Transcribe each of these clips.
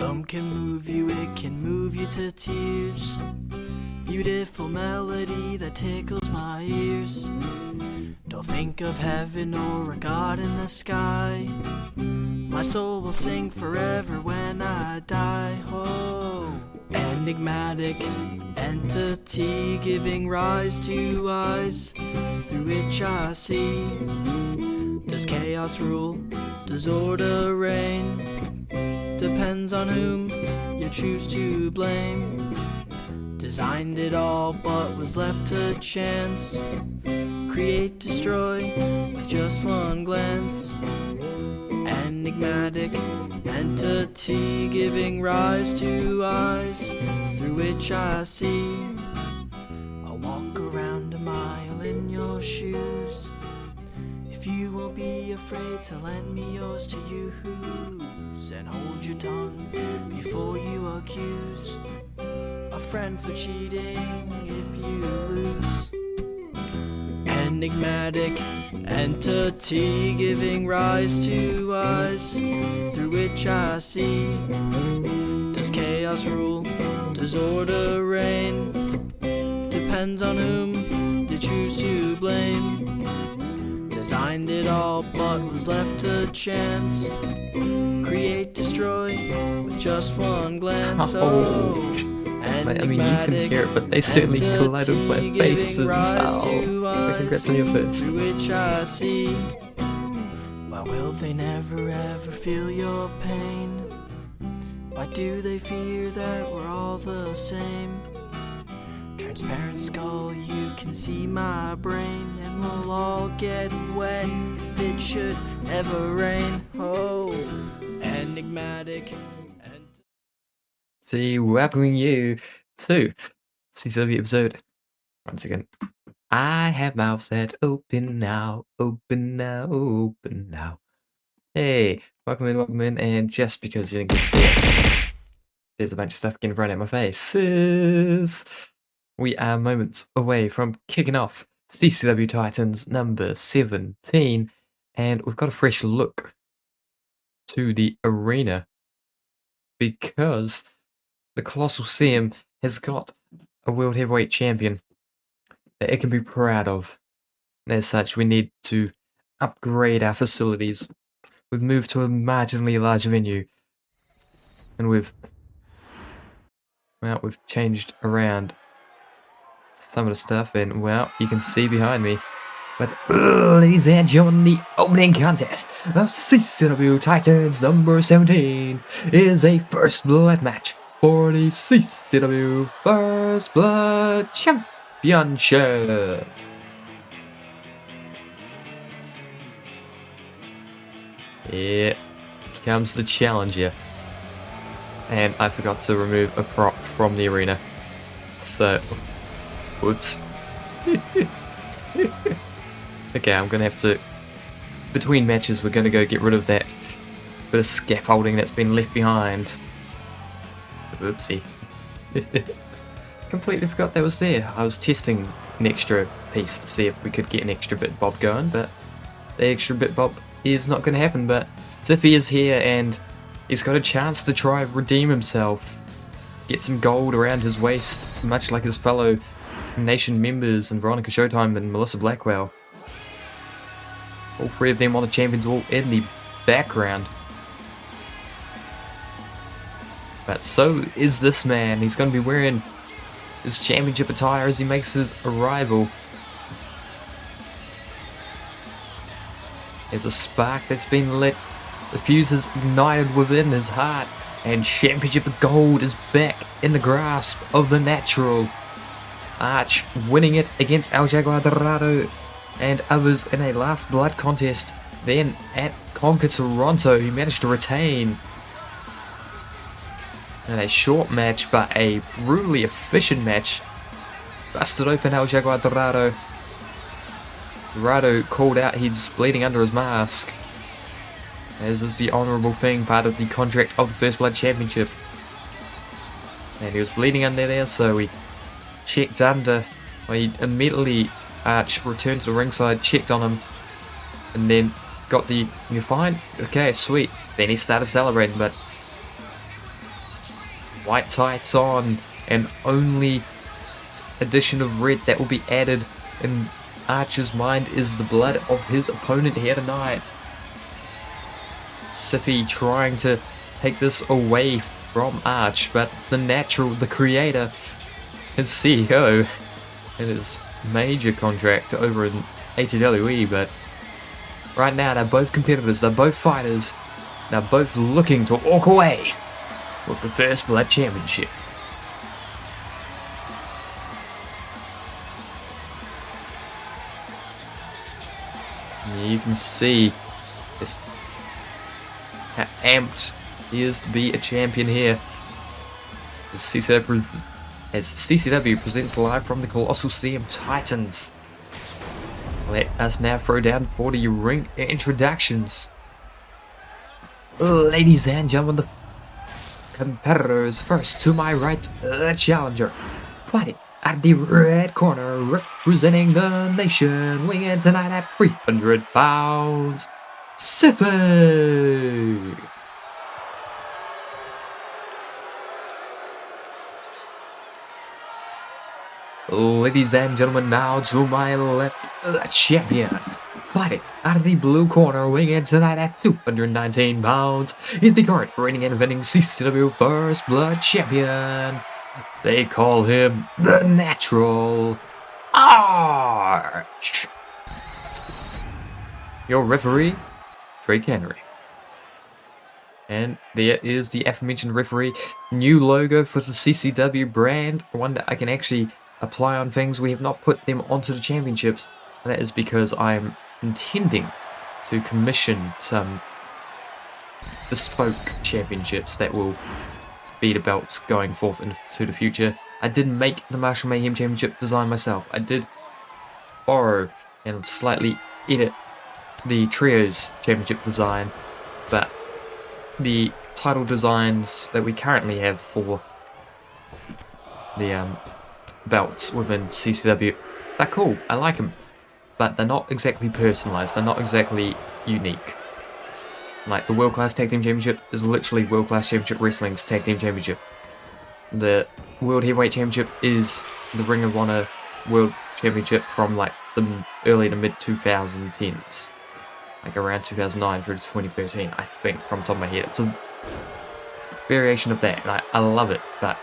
thumb can move you, it can move you to tears. Beautiful melody that tickles my ears. Don't think of heaven or a God in the sky. My soul will sing forever when I die. Oh, enigmatic entity giving rise to eyes through which I see. Does chaos rule? Does order reign? Depends on whom you choose to blame. Designed it all but was left to chance. Create, destroy with just one glance. Enigmatic entity giving rise to eyes through which I see. I'll walk around a mile in your shoes if you won't be afraid to lend me yours to use. And hold your tongue before you accuse a friend for cheating if you lose. Enigmatic entity giving rise to eyes through which I see. Does chaos rule? Does order reign? Depends on whom you choose to blame. Designed it all but was left to chance. Create, destroy with just one glance. Oh, I mean, you can hear it, but they certainly collided my faces. Oh, congrats on your first. Which I see. Why will they never ever feel your pain? Why do they fear that we're all the same? Transparent skull, you can see my brain, and we'll all get wet if it should ever rain. Oh, enigmatic. Welcoming you to CCW episode. Once again, I have mouths that open now, open now, open now. Hey, welcome in, and just because you didn't get to see it, there's a bunch of stuff getting thrown at my face. We are moments away from kicking off CCW Titans number 17, and we've got a fresh look to the arena because the Colossal CM has got a World Heavyweight Champion that it can be proud of. And as such, we need to upgrade our facilities. We've moved to a marginally larger venue, and we've changed around some of the stuff, and well, you can see behind me. But ladies and gentlemen, the opening contest of CCW Titans number 17 is a first blood match for the CCW First Blood Championship. Here comes the challenger. And I forgot to remove a prop from the arena. So, whoops. Okay, I'm gonna have to, between matches, we're gonna go get rid of that bit of scaffolding that's been left behind. Oopsie. Completely forgot that was there. I was testing an extra piece to see if we could get an extra bit bob going, but the extra bit bob is not going to happen. But Stiffy is here, and he's got a chance to try and redeem himself, get some gold around his waist, much like his fellow Nation members and Veronica Showtime and Melissa Blackwell. All three of them on the champions wall in the background. But so is this man. He's going to be wearing his championship attire as he makes his arrival. There's a spark that's been lit. The fuse has ignited within his heart. And championship gold is back in the grasp of the natural. Arch winning it against El Jaguar Dorado and others in a last blood contest. Then at Conquer Toronto, he managed to retain. And a short match, but a brutally efficient match. Busted open El Jaguar Dorado. Dorado called out he's bleeding under his mask, as is the honourable thing, part of the contract of the First Blood Championship. And he was bleeding under there, so we checked under. Well, he immediately returned to the ringside, checked on him, and then got the, "You're fine? Okay, sweet." Then he started celebrating, but white tights on, and only addition of red that will be added in Archer's mind is the blood of his opponent here tonight. Siffy trying to take this away from Arch, but the natural, the creator, his CEO, in his major contract over in ATWE, but right now they're both competitors, they're both fighters, they're both looking to walk away with the First Blood Championship. You can see just how amped he is to be a champion here. As CCW presents live from the Colossal CM Titans. Let us now throw down for the ring introductions. Ladies and gentlemen, the competitors. First to my right, the challenger, fighting at the red corner, representing the nation, weighing in tonight at 300 pounds, Siffy. Ladies and gentlemen, now to my left, the champion, fighting out of the blue corner, weighing in tonight at 219 pounds, is the current reigning and defending CCW First Blood Champion. They call him the Natural Arch. Your referee, Drake Henry. And there is the aforementioned referee. New logo for the CCW brand, one that I can actually apply on things. We have not put them onto the championships. And that is because I'm intending to commission some bespoke championships that will be the belts going forth into the future. I didn't make the Martial Mayhem Championship design myself. I did borrow and slightly edit the Trios Championship design, but the title designs that we currently have for the belts within CCW, they're cool, I like them, but they're not exactly personalized, they're not exactly unique. Like the World Class Tag Team Championship is literally World Class Championship Wrestling's Tag Team Championship. The World Heavyweight Championship is the Ring of Honor World Championship from like the early to mid 2010s. Like around 2009 through to 2013, I think, from the top of my head. It's a variation of that, and I love it, but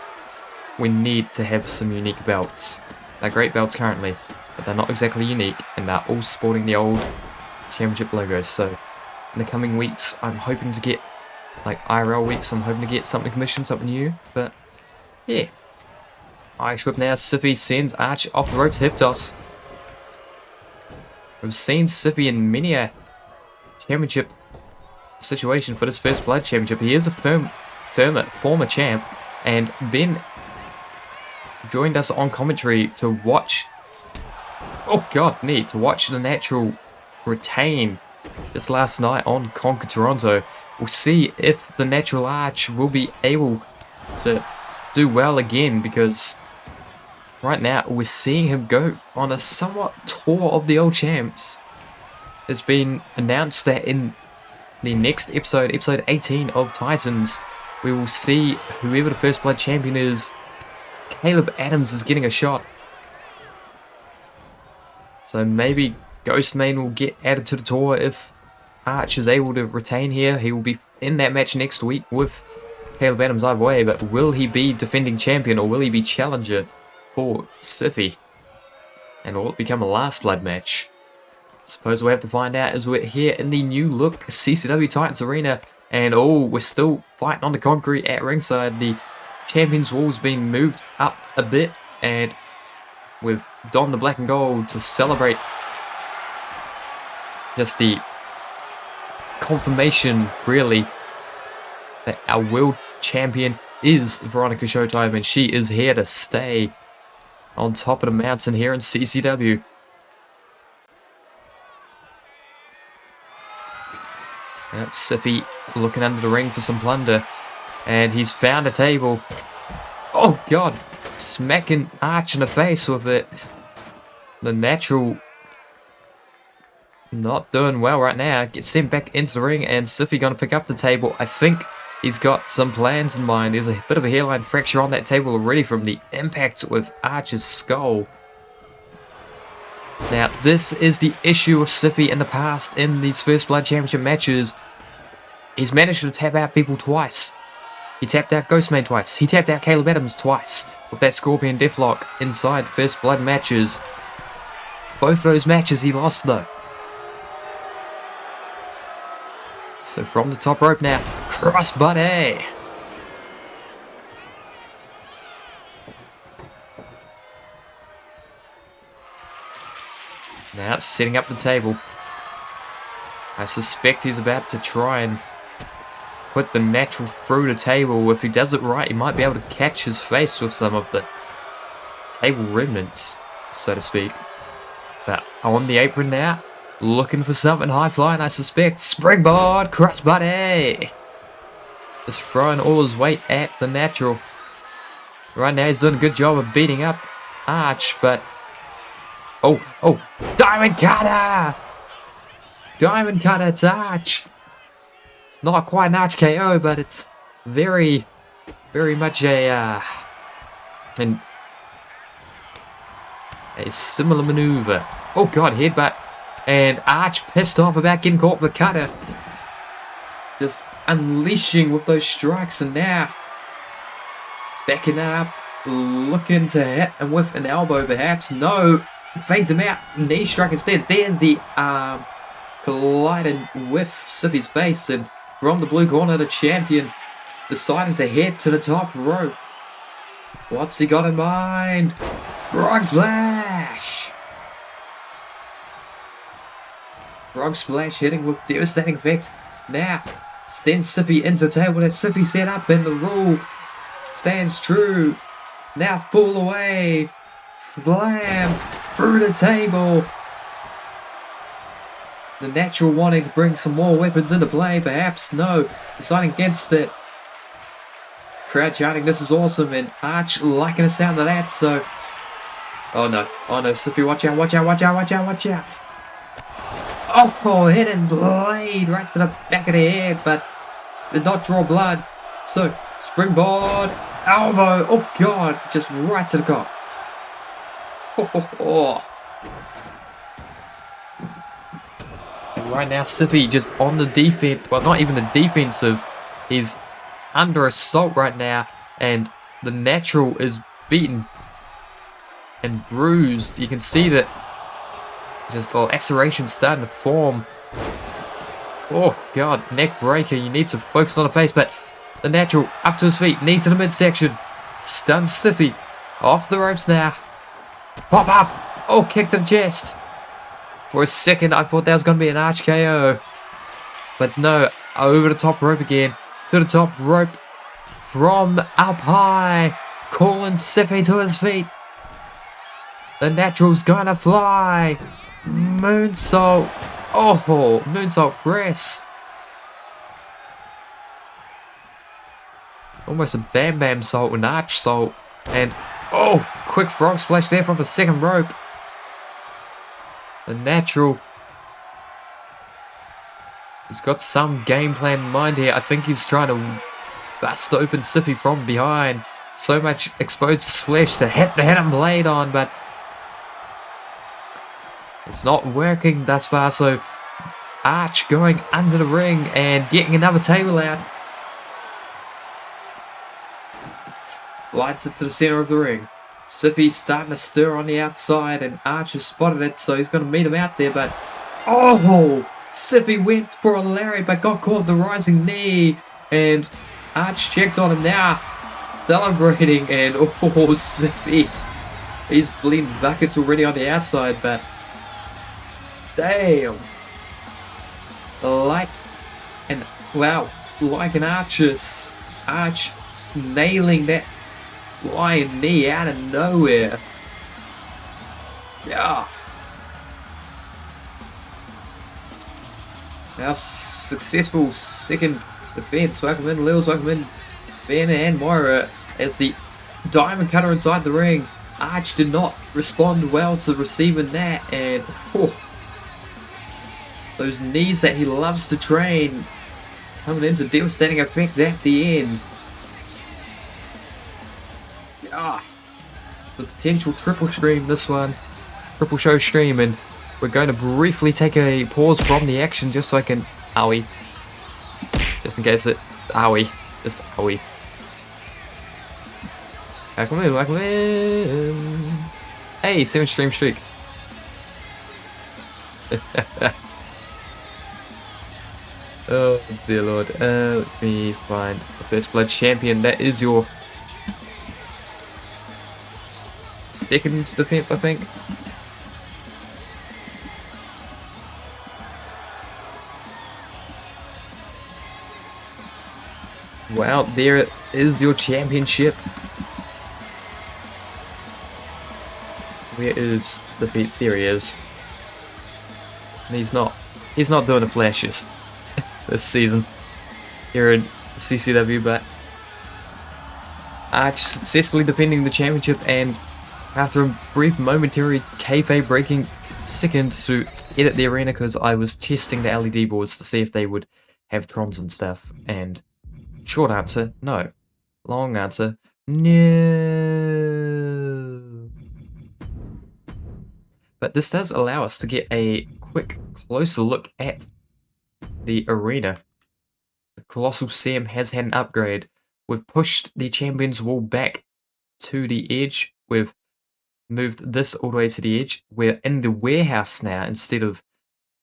we need to have some unique belts. They're great belts currently, but they're not exactly unique, and they're all sporting the old championship logos. So in the coming weeks, I'm hoping to get, like IRL weeks, I'm hoping to get something commissioned, something new, but yeah. Irish whip now, Siffy sends Arch off the ropes, hip toss. We've seen Siffy in many a championship situation for this First Blood Championship. He is a former champ, and Ben joined us on commentary to watch, oh god, neat, to watch the Natural retain this last night on Conquer Toronto. We'll see if the Natural Arch will be able to do well again, because right now we're seeing him go on a somewhat tour of the old champs. It's been announced that in the next episode, episode 18 of Titans, we will see whoever the First Blood Champion is, Caleb Adams is getting a shot. So maybe Ghostman will get added to the tour if Arch is able to retain here. He will be in that match next week with Caleb Adams either way, but will he be defending champion or will he be challenger for Siffy? And will it become a last blood match? Suppose we'll have to find out as we're here in the new look CCW Titans Arena. And oh, we're still fighting on the concrete at ringside. The Champions Wall's been moved up a bit, and we've donned the black and gold to celebrate just the confirmation, really, that our world champion is Veronica Showtime, and she is here to stay on top of the mountain here in CCW. Yep, Siffy looking under the ring for some plunder, and he's found a table. Oh god, smacking Arch in the face with it. The Natural not doing well right now. Gets sent back into the ring, and Siffy gonna pick up the table. I think He's got some plans in mind. There's a bit of a hairline fracture on that table already from the impact with Arch's skull. Now, this is the issue with Siffy in the past in these First Blood Championship matches. He's managed to tap out people twice. He tapped out Ghostman twice. He tapped out Caleb Adams twice with that Scorpion Deathlock inside First Blood matches. Both those matches he lost though. So from the top rope now, crossbody. Now setting up the table. I suspect he's about to try and put the natural through the table. If he does it right, he might be able to catch his face with some of the table remnants, so to speak. But on the apron now, looking for something high flying, I suspect. Springboard crossbody. Just throwing all his weight at the natural. Right now he's doing a good job of beating up Arch, but oh, Diamond Cutter! Diamond Cutter to Arch. It's not quite an Arch KO, but it's very much a similar maneuver. Oh god, headbutt. And Arch pissed off about getting caught for the cutter. Just unleashing with those strikes, and now backing that up, looking to hit him with an elbow perhaps. No, feints him out, knee strike instead. There's the arm collided with Siffy's face, and from the blue corner, the champion deciding to head to the top rope. What's he got in mind? Frog Splash! Frog Splash hitting with devastating effect. Now, sends Siffy into the table that Siffy set up, and the rule stands true. Now pull away. Slam through the table. The natural wanting to bring some more weapons into play, perhaps. No, deciding against it. Crowd shouting, this is awesome, and Arch liking the sound of that, so... Oh no, Siffy, watch out, watch out, watch out, watch out, watch out. Oh, hidden blade right to the back of the head, but did not draw blood. So, springboard, elbow, oh god, just right to the cock. And right now, Siffy just on the defense, well, not even the defensive, he's under assault right now, and the natural is beaten and bruised. You can see that just lacerations starting to form. Oh god, neck breaker. You need to focus on the face, but the natural up to his feet, knee to the midsection, stuns Siffy off the ropes now. Pop up. Oh, kick to the chest. For a second, I thought that was going to be an Arch KO, but no, over the top rope again. To the top rope from up high, calling Siffy to his feet. The natural's gonna fly. Moonsault. Oh, moonsault press. Almost a Bam Bam salt, an Arch salt. And oh, quick frog splash there from the second rope. The natural. He's got some game plan in mind here. I think he's trying to bust open Siffy from behind. So much exposed flesh to hit the head and blade on, but it's not working thus far. So Arch going under the ring and getting another table out. Slides it to the center of the ring. Siffy's starting to stir on the outside, and Arch has spotted it, so he's going to meet him out there, but oh! Siffy went for a lariat, but got caught the rising knee, and Arch checked on him now, celebrating, and oh, Siffy, he's bleeding buckets already on the outside, but damn, like an Arch nailing that flying knee out of nowhere. Yeah. Now successful second defense. Welcome in Lils, welcome in Ben and Moira as the diamond cutter inside the ring. Arch did not respond well to receiving that, and those knees that he loves to train coming into devastating effect at the end. Ah, it's a potential triple stream, this one. Triple show stream, and we're going to briefly take a pause from the action just so I can... Owie. Just in case it... Owie. Just owie. Back in, back in. Hey, 7 stream streak. Oh dear lord. Let me find the First Blood champion. That is your second defense, I think. Wow, there it is, your championship. Where is Slippy? There he is. And he's not doing the flashiest this season here in CCW, but successfully defending the championship, and after a brief momentary kayfabe breaking second to edit the arena because I was testing the LED boards to see if they would have trons and stuff, and short answer, no. Long answer, no. But this does allow us to get a quick, closer look at the arena. The Colossal Sam has had an upgrade. We've pushed the Champions Wall back to the edge. We've moved this all the way to the edge. We're in the warehouse now instead of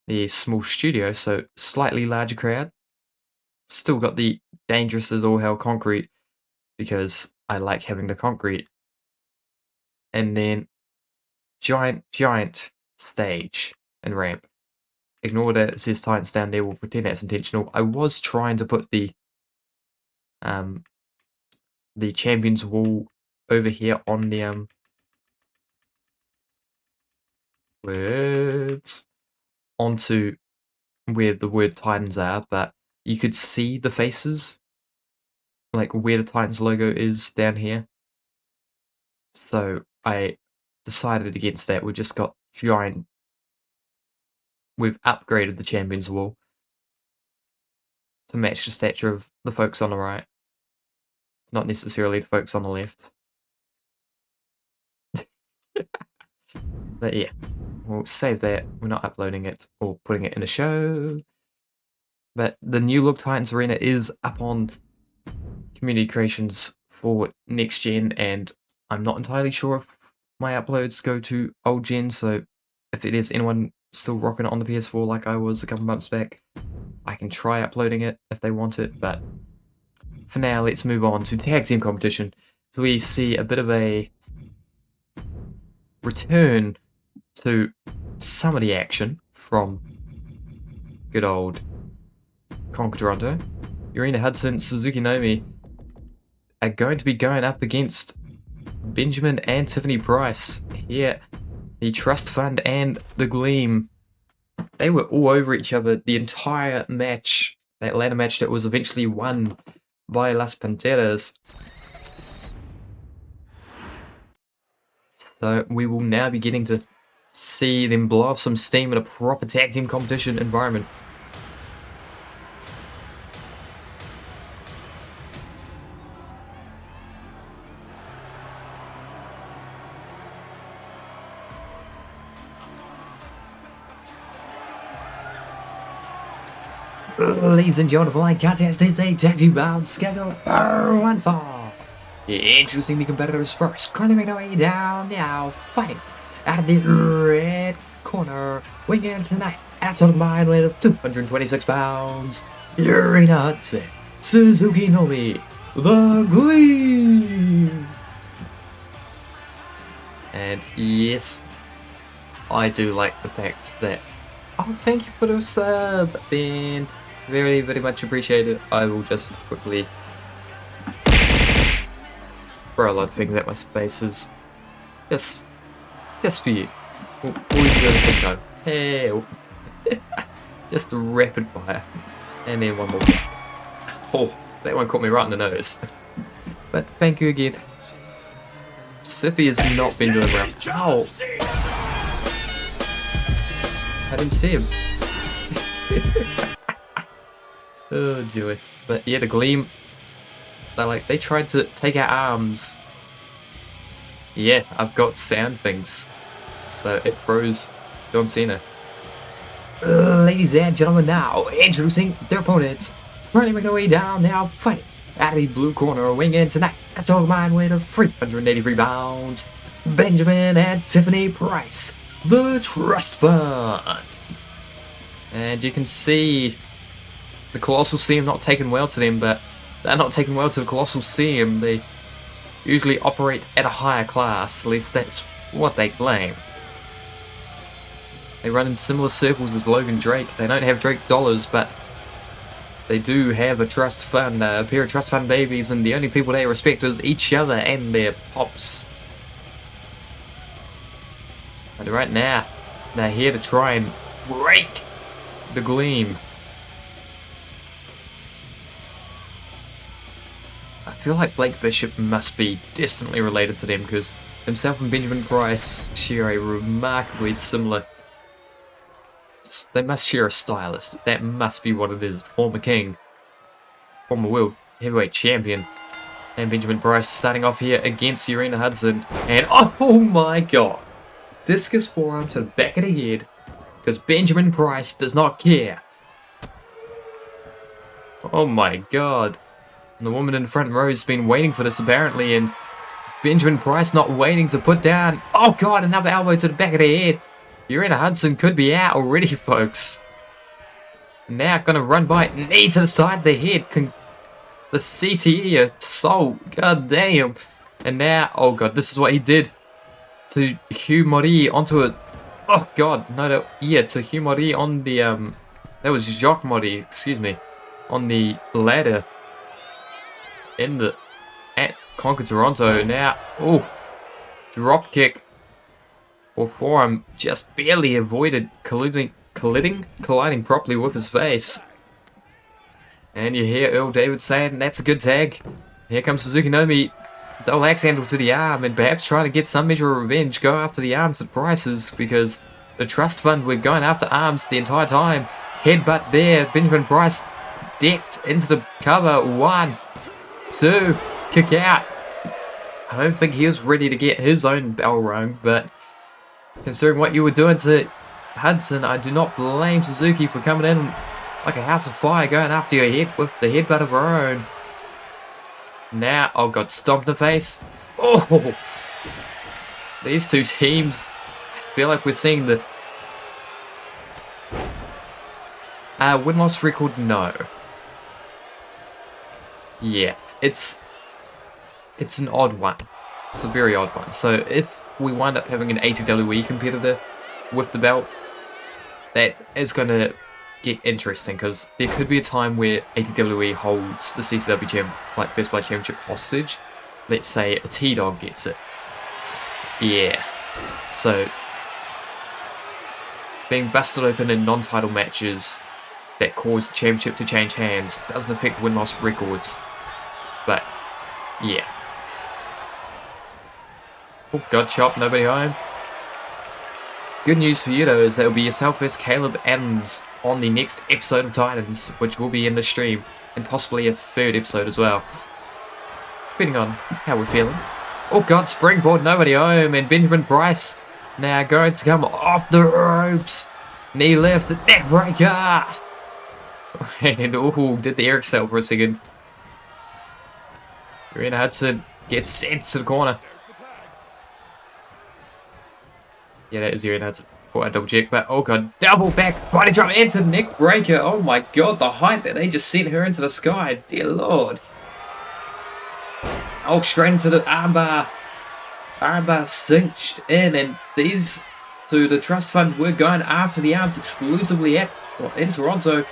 the small studio, so slightly larger crowd. Still got the dangerous as all hell concrete because I like having the concrete. And then giant stage and ramp. Ignore that it says Titans down there, we'll pretend that's intentional. I was trying to put the Champions Wall over here on the words onto where the word Titans are, but you could see the faces, like where the Titans logo is down here. So I decided against that. We've just got giant. We've upgraded the Champions Wall to match the stature of the folks on the right, not necessarily the folks on the left. But yeah, we'll save that. We're not uploading it or putting it in a show. But the new look Titans Arena is up on community creations for next gen, and I'm not entirely sure if my uploads go to old gen, so if it is anyone still rocking it on the PS4 like I was a couple months back, I can try uploading it if they want it. But for now, let's move on to tag team competition. So we see a bit of a return to some of the action from good old Conquer Toronto. Irina Hudson, Suzuki Nomi are going to be going up against Benjamin and Tiffany Price here. The Trust Fund and the Gleam. They were all over each other the entire match. That ladder match that was eventually won by Las Panteras. So we will now be getting to see them blow off some steam in a proper tag team competition environment. Ladies and gentlemen, like contest is a tag team bout schedule 1-4. Introducing the competitors first, currently making their way down now, fighting out of the red corner, weighing in tonight at a combined weight of 226 pounds, Irina Hudson, Suzuki Nomi, the Gleam. And yes, I do like the fact that, oh, thank you for the sub, Ben. Very, very much appreciated. I will just quickly throw a lot of things at my faces. Just for you. We'll even do a signal. Hey, just a rapid fire. And then one more. Oh, that one caught me right in the nose. But thank you again. Siffy has not been doing well. Ow! I didn't see him. Oh, joy. But yeah, the Gleam, they tried to take our arms. Yeah, I've got sound things. So it froze John Cena. Ladies and gentlemen, now introducing their opponents. Running their way down, now fighting out of the blue corner, winging tonight. That's all mine with a 383 pounds. Benjamin and Tiffany Price, the Trust Fund. And you can see the Colossal seem not taken well to them, but they're not taken well to the Colossal seem. They usually operate at a higher class, at least that's what they claim. They run in similar circles as Logan Drake. They don't have Drake dollars, but they do have a trust fund, a pair of trust fund babies, and the only people they respect is each other and their pops. But right now, they're here to try and break the Gleam. I feel like Blake Bishop must be distantly related to them because himself and Benjamin Price share a remarkably similar. They must share a stylist. That must be what it is. Former king, former world heavyweight champion, and Benjamin Price starting off here against Urena Hudson. And oh my god! Discus forearm to the back of the head because Benjamin Price does not care. Oh my god. And the woman in the front row has been waiting for this apparently, and Benjamin Price not waiting to put down. Oh god, another elbow to the back of the head. Urena Hudson could be out already, folks. Now gonna run by, knee to the side of the head. The CTE assault, god damn. And now, oh god, this is what he did to Hugh Mori onto it. Oh god, no, yeah, to Hugh Mori on the, that was Jacques Mori, excuse me, on the ladder at Conquer Toronto. Now, oh, drop kick or forearm just barely avoided colliding properly with his face. And you hear Earl David saying, that's a good tag. Here comes Suzuki Nomi. Double axe handle to the arm and perhaps trying to get some measure of revenge. Go after the arms at prices because the trust fund were going after arms the entire time. Headbutt there. Benjamin Price decked into the cover. 1, 2, kick out. I don't think he was ready to get his own bell rung, but considering what you were doing to Hudson, I do not blame Suzuki for coming in like a house of fire, going after your head with the headbutt of her own. Now, oh god, stomped in the face. Oh! These two teams, I feel like we're seeing the win-loss record, no. Yeah, it's an odd one. It's a very odd one. So if we wind up having an ATWE competitor with the belt, that is going to get interesting because there could be a time where ATWE holds the CCW First Play Championship hostage. Let's say a T-Dog gets it. Yeah. So being busted open in non-title matches that cause the championship to change hands doesn't affect win-loss records. But yeah. Oh, god chop, nobody home. Good news for you though is that it'll be yourself versus Caleb Adams on the next episode of Titans, which will be in the stream, and possibly a third episode as well. Depending on how we're feeling. Oh god, springboard, nobody home, and Benjamin Price now going to come off the ropes. Knee left, neck breaker. And oh, did the Eric sell for a second. Urena Hudson gets sent to the corner. Yeah, that is Urena Hudson. Thought I double check, but oh god, double back body drop into neck breaker. Oh my god, the height that they just sent her into the sky. Dear lord. Oh, straight into the armbar. Armbar cinched in, and these two, the trust fund, were going after the arms exclusively in Toronto.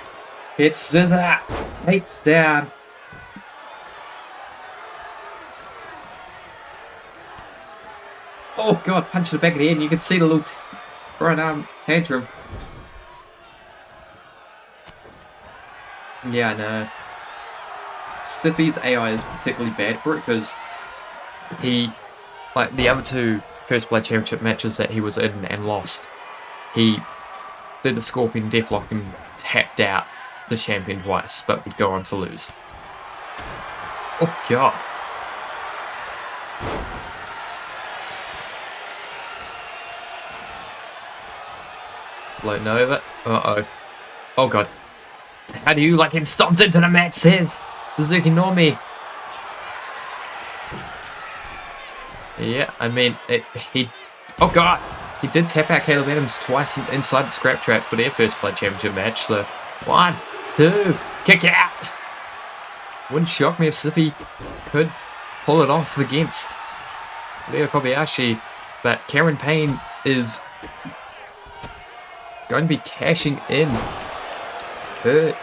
Hit scissor, take down. Oh god, punch to the back of the head, and you can see the little right arm tantrum. Yeah, I know. Sippy's AI is particularly bad for it because he, like the other two First Blood Championship matches that he was in and lost, he did the Scorpion Deathlock and tapped out the champion twice, but would go on to lose. Oh, God. Floating over. Uh-oh. Oh, God. How do you like it stomped into the mat, says Suzuki Nomi. Yeah, I mean, he... Oh, God. He did tap out Caleb Adams twice inside the scrap trap for their first Blood Championship match. So, 1, 2, kick out. Wouldn't shock me if Siffy could pull it off against Leo Kobayashi. But Karen Payne is going to be cashing in her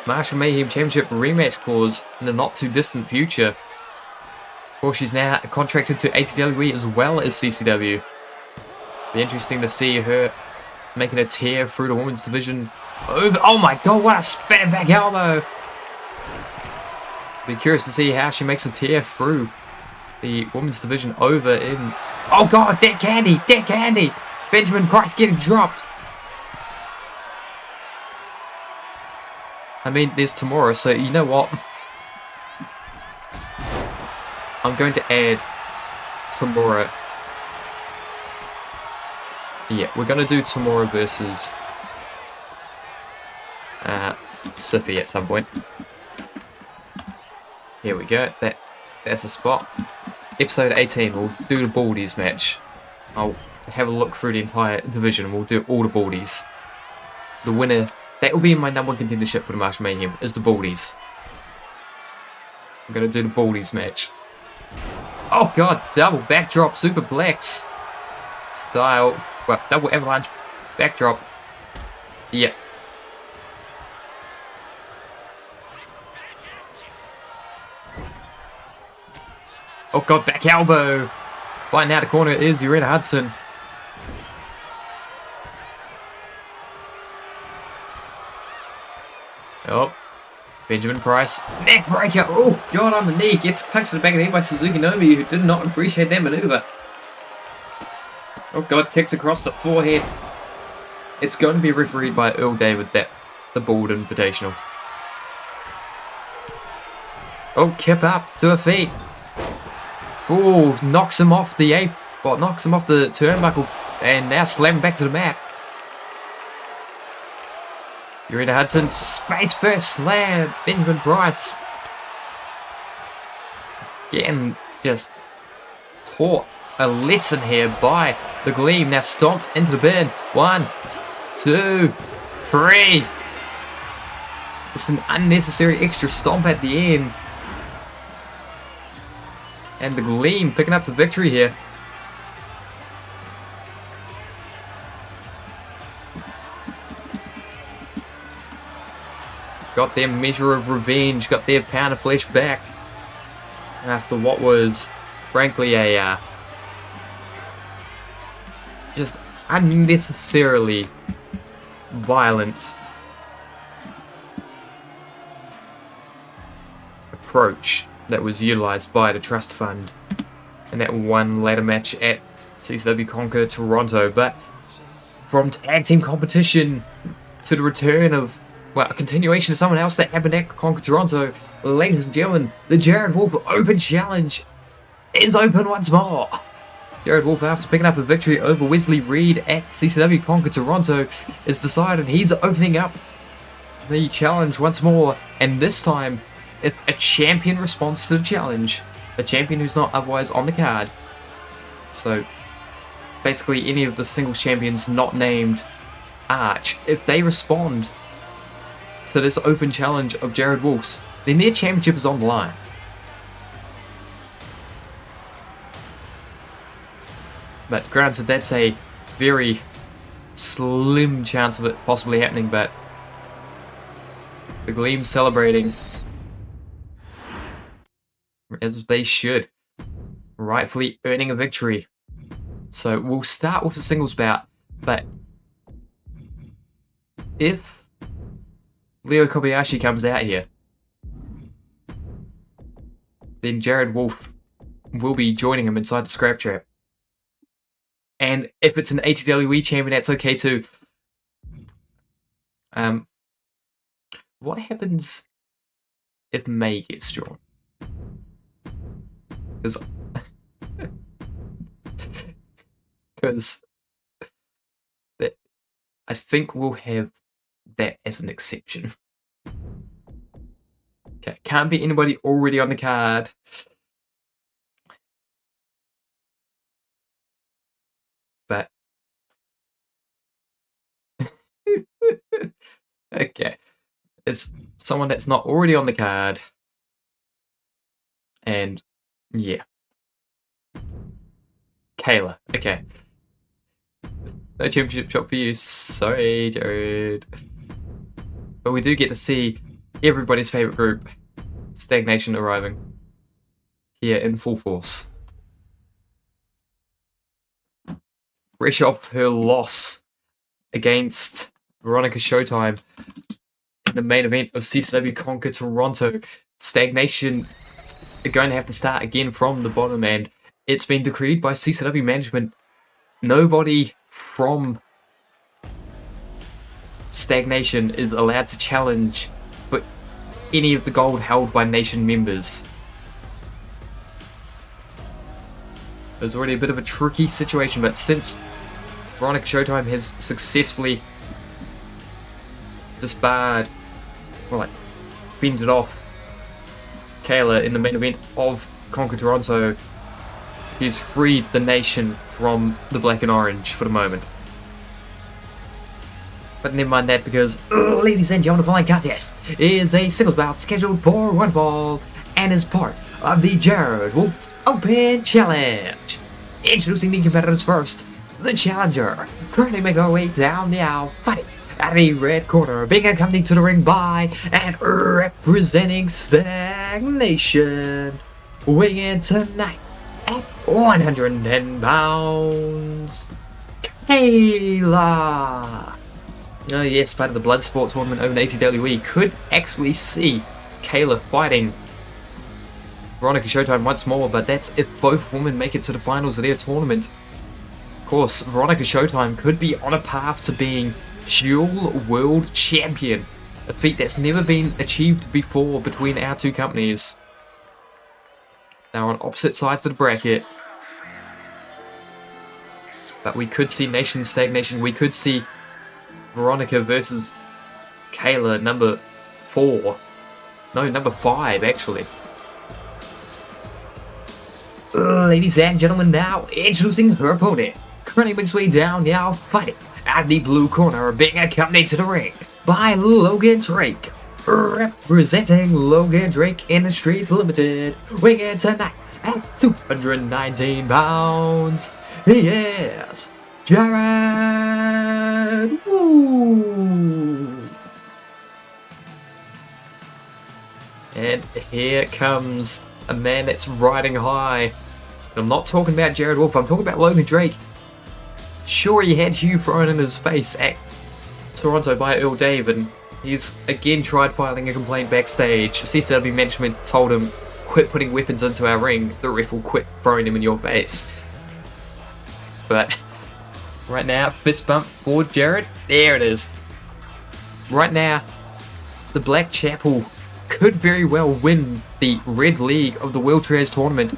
Marshall Mayhem Championship rematch clause in the not too distant future. Of course, she's now contracted to ATWE as well as CCW. Be interesting to see her making a tear through the women's division. Oh my God, what a spinning back elbow! Be curious to see how she makes a tear through the women's division over in... Oh God, Dead Candy! Dead Candy! Benjamin Price getting dropped! I mean, there's Tamura, so you know what? I'm going to add Tamura. Yeah, we're going to do Tamura versus Siffy at some point. Here we go. That's the spot. Episode 18, we'll do the Baldies match. I'll have a look through the entire division. We'll do all the Baldies. The winner, that will be my #1 contendership for the Marshall Mayhem, is the Baldies. I'm going to do the Baldies match. Oh God, double backdrop superplex style. Well, double avalanche backdrop. Yeah. Oh God, back elbow. Flying out the corner is Urena Hudson. Oh, Benjamin Price. Neck breaker. Oh God, on the knee. Gets punched in the back of the head by Suzuki Nomi, who did not appreciate that maneuver. Oh God, kicks across the forehead. It's going to be refereed by Earl David, the Bald Invitational. Oh, kip up to her feet. Oh, knocks him off the knocks him off the turnbuckle, and now slamming back to the mat. Urena Hudson, face first slam. Benjamin Price getting just taught a lesson here by the Gleam. Now stomped into the bin. 1, 2, 3. It's an unnecessary extra stomp at the end. And the Gleam picking up the victory here. Got their measure of revenge, got their pound of flesh back. After what was, frankly, a just unnecessarily violent approach that was utilized by the Trust Fund in that one ladder match at CCW Conquer Toronto. But from tag team competition to the return of, well, a continuation of someone else that happened at Conquer Toronto, ladies and gentlemen, the Jared Wolf Open Challenge is open once more. Jared Wolf, after picking up a victory over Wesley Reed at CCW Conquer Toronto, has decided he's opening up the challenge once more, and this time, if a champion responds to the challenge, a champion who's not otherwise on the card, so basically any of the singles champions not named Arch, if they respond to this open challenge of Jared Wolf's, then their championship is on the line. But granted, that's a very slim chance of it possibly happening, but the Gleam celebrating as they should, rightfully earning a victory. So we'll start with a singles bout, but if Leo Kobayashi comes out here, then Jared Wolf will be joining him inside the scrap trap. And if it's an ATWE champion, that's okay too. what happens if May gets drawn? Because I think we'll have that as an exception. Okay, can't be anybody already on the card. But okay, it's someone that's not already on the card, and yeah, Kayla. Okay, no championship shot for you. Sorry, Jared. But we do get to see everybody's favorite group, Stagnation, arriving here in full force. Fresh off her loss against Veronica Showtime in the main event of CCW Conquer Toronto, Stagnation are going to have to start again from the bottom, and it's been decreed by CCW management nobody from Stagnation is allowed to challenge for any of the gold held by Nation members. There's already a bit of a tricky situation, but since Veronica Showtime has successfully disbarred, fended off Kayla in the main event of Conquer Toronto, she's freed the Nation from the black and orange for the moment. But never mind that, because, ladies and gentlemen, the following contest is a singles bout scheduled for one fall and is part of the Jared Wolf Open Challenge. Introducing the competitors first, the challenger, currently making her way down the aisle, fighting at the red corner, being accompanied to the ring by and representing Stagnation, weighing in tonight at 110 pounds, Kayla. Yes, part of the Bloodsport tournament over in ATWE could actually see Kayla fighting Veronica Showtime once more, but that's if both women make it to the finals of their tournament. Of course, Veronica Showtime could be on a path to being dual world champion, a feat that's never been achieved before between our two companies. They're on opposite sides of the bracket, but we could see Nation Stagnation. We could see Veronica versus Kayla, number 5 actually. Ladies and gentlemen, now introducing her opponent, currently makes way down now, fighting at the blue corner, being accompanied to the ring by Logan Drake, representing Logan Drake Industries Limited, weighing in tonight at 219 pounds. Yes, Jared Wolf. And here comes a man that's riding high. I'm not talking about Jared Wolf, I'm talking about Logan Drake. Sure, he had Hugh thrown in his face at Toronto by Earl Dave, and he's again tried filing a complaint backstage. CCW management told him, quit putting weapons into our ring, the ref will quit throwing them in your face. But right now, fist bump for Jared. There it is. Right now, the Black Chapel could very well win the Red League of the World Trios tournament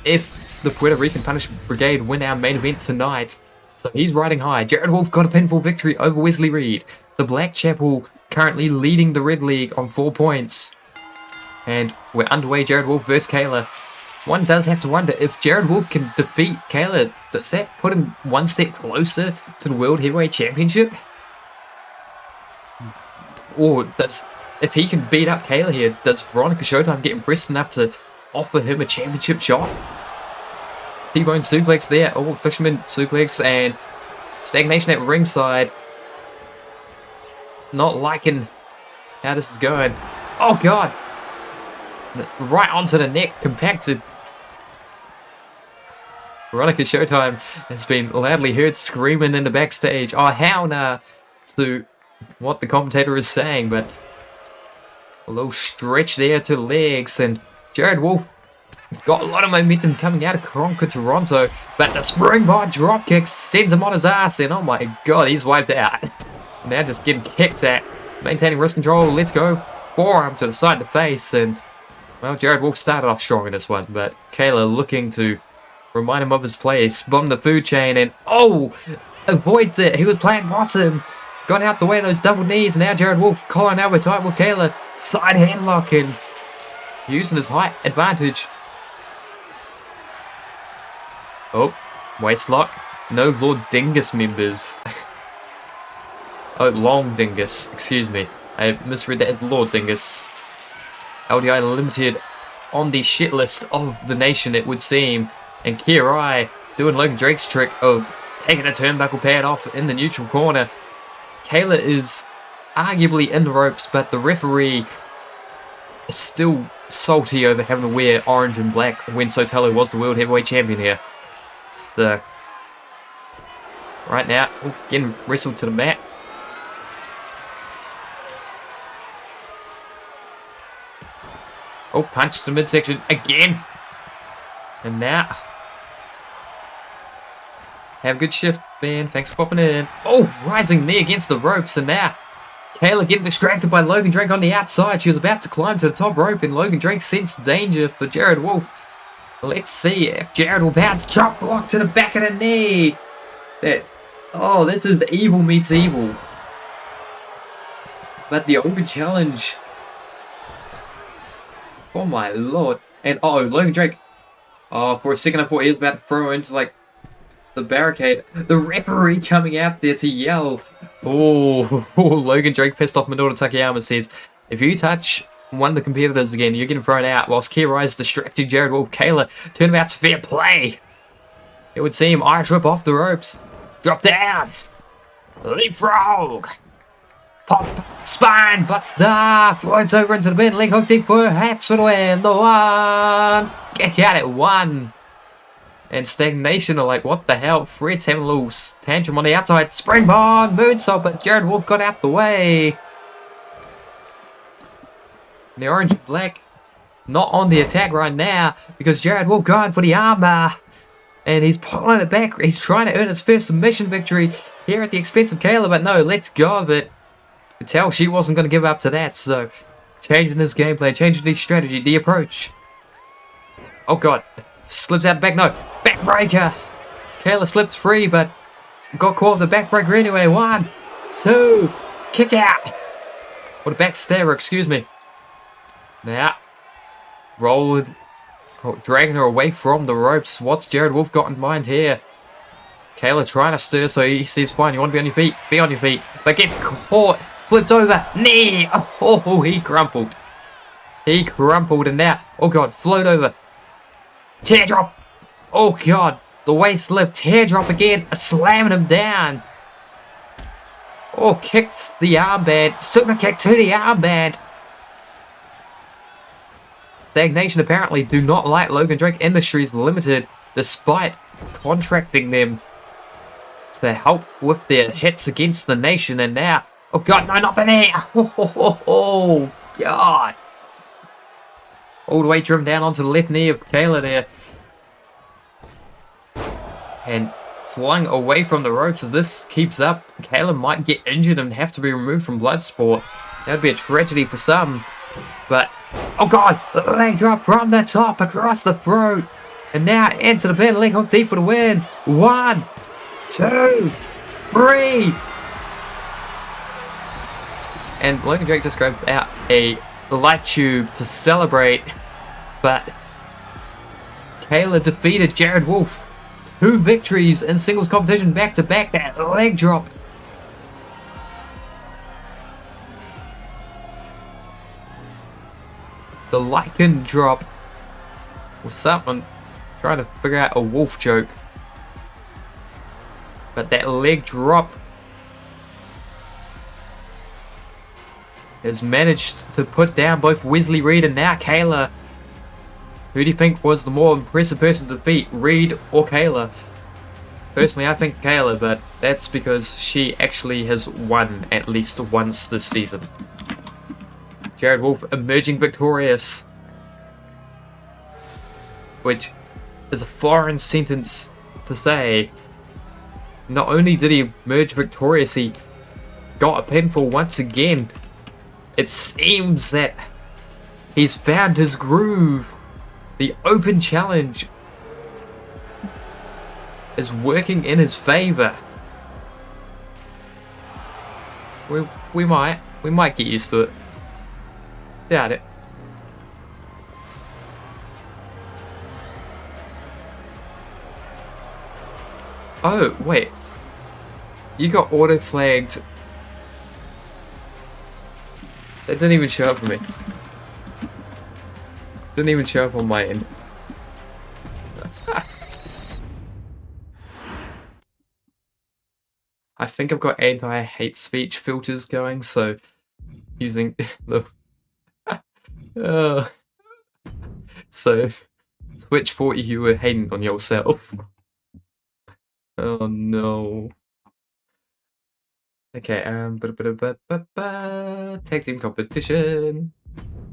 if the Puerto Rican Punishment Brigade win our main event tonight. So he's riding high. Jared Wolf got a pinfall victory over Wesley Reed. The Black Chapel currently leading the Red League on 4 points. And we're underway, Jared Wolf versus Kayla. One does have to wonder, if Jared Wolf can defeat Kayla, does that put him one step closer to the World Heavyweight Championship? Or if he can beat up Kayla here, does Veronica Showtime get impressed enough to offer him a championship shot? T-bone suplex there. Oh, fisherman suplex, and Stagnation at ringside. Not liking how this is going. Oh, God. Right onto the neck, compacted. Veronica Showtime has been loudly heard screaming in the backstage. Oh, hell nah, to what the commentator is saying, but a little stretch there to legs, and Jared Wolf got a lot of momentum coming out of Conquer Toronto, but the springboard dropkick sends him on his ass, and oh my God, he's wiped out. Now just getting kicked at maintaining wrist control. Let's go. Forearm to the side of the face. And, well, Jared Wolf started off strong in this one. But Kayla looking to remind him of his place. Bomb the food chain. And, oh, avoids it. He was playing bottom. Got out the way of those double knees. And now Jared Wolf calling out with tight with Kayla. Side handlock and using his height advantage. Oh, waist lock. No Lord Dingus members. Oh, Long Dingus. Excuse me. I misread that as Lord Dingus. LDI limited on the shit list of the nation, it would seem. And Kirai doing Logan Drake's trick of taking a turnbuckle pad off in the neutral corner. Kayla is arguably in the ropes, but the referee is still salty over having to wear orange and black when Sotelo was the World Heavyweight Champion here. So, right now, getting wrestled to the mat. Oh, punch to the midsection again. And now, have a good shift, man. Thanks for popping in. Oh, rising knee against the ropes. And now, Kayla getting distracted by Logan Drake on the outside. She was about to climb to the top rope, and Logan Drake sensed danger for Jared Wolf. Let's see if Jared will bounce. Chop block to the back of the knee. Oh, this is evil meets evil. But the open challenge. Oh my lord. And Logan Drake. Oh, for a second I thought he was about to throw into like the barricade. The referee coming out there to yell. Oh, Logan Drake pissed off Minoru Takayama says, if you touch one of the competitors again, you're getting thrown out. Whilst Kirai is distracting Jared Wolf. Kayla, turnabout's fair play. It would seem Irish whip off the ropes. Drop down. Leapfrog. Pop. Spine. Buster. Floats over into the bin. Leg hook deep for half for the win. The one. Kick out at one. And Stagnation are like, what the hell? Fred's having a little tantrum on the outside. Springboard. Moonsault. But Jared Wolf got out the way. And the orange and black not on the attack right now because Jared Wolf going for the armbar. And he's pulling it back. He's trying to earn his first submission victory here at the expense of Kayla. But no, let's go of it. You could tell she wasn't going to give up to that. So changing his game plan, changing the strategy, the approach. Oh god. Slips out the back. No. Backbreaker. Kayla slipped free but got caught with the backbreaker anyway. 1, 2. Kick out. What a backstabber, excuse me. Now, dragging her away from the ropes. What's Jared Wolf got in mind here? Kayla trying to stir, so he says, fine, you want to be on your feet? Be on your feet. But gets caught, flipped over, knee. Oh, he crumpled. He crumpled, and now, oh god, float over. Teardrop. Oh god, the waist lift, teardrop again, slamming him down. Oh, kicks the armband, super kick to the armband. Stagnation apparently do not like Logan Drake Industries Limited, despite contracting them to help with their hits against the nation. And now, oh god, no, not the knee! Oh god! All the way driven down onto the left knee of Kayla there. And flung away from the ropes. If this keeps up, Kayla might get injured and have to be removed from Bloodsport. That would be a tragedy for some. But, oh god, leg drop from the top across the throat. And now into the bin, leg hook deep for the win. 1, 2, 3. And Logan Drake just grabbed out a light tube to celebrate. But Kayla defeated Jared Wolf. 2 victories in singles competition back to back. That leg drop. The lichen drop was something. Trying to figure out a wolf joke. But that leg drop has managed to put down both Wesley Reed and now Kayla. Who do you think was the more impressive person to defeat, Reed or Kayla? Personally, I think Kayla, but that's because she actually has won at least once this season. Jared Wolf emerging victorious, which is a foreign sentence to say. Not only did he emerge victorious, he got a pinfall once again It seems that he's found his groove. The open challenge is working in his favor. We might get used to it. Doubt it. Oh, wait. You got auto flagged. That didn't even show up for me. Didn't even show up on my end. I think I've got anti-hate speech filters going, so using the so Twitch thought you were hating on yourself. Oh no. Okay, tag team competition.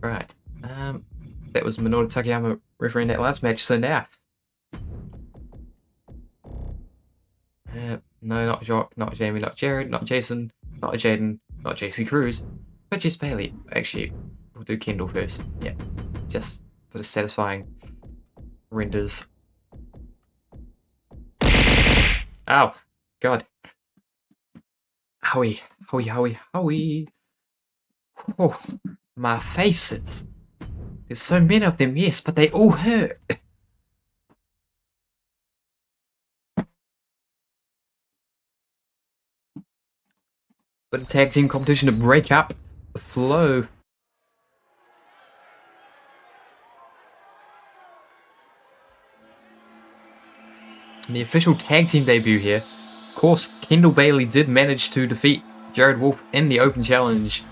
Right. That was Minoru Takayama refereeing that last match, so now. No, not Jacques, not Jamie, not Jared, not Jason, not Jaden, not JC Cruz, but Jess Bailey. Actually, we'll do Kendall first. Yeah. Just for the satisfying renders. Ow! God. Howie. Oh, my faces. There's so many of them, yes, but they all hurt. But a tag team competition to break up the flow. And the official tag team debut here. Of course, Kendall Bailey did manage to defeat Jared Wolf in the open challenge.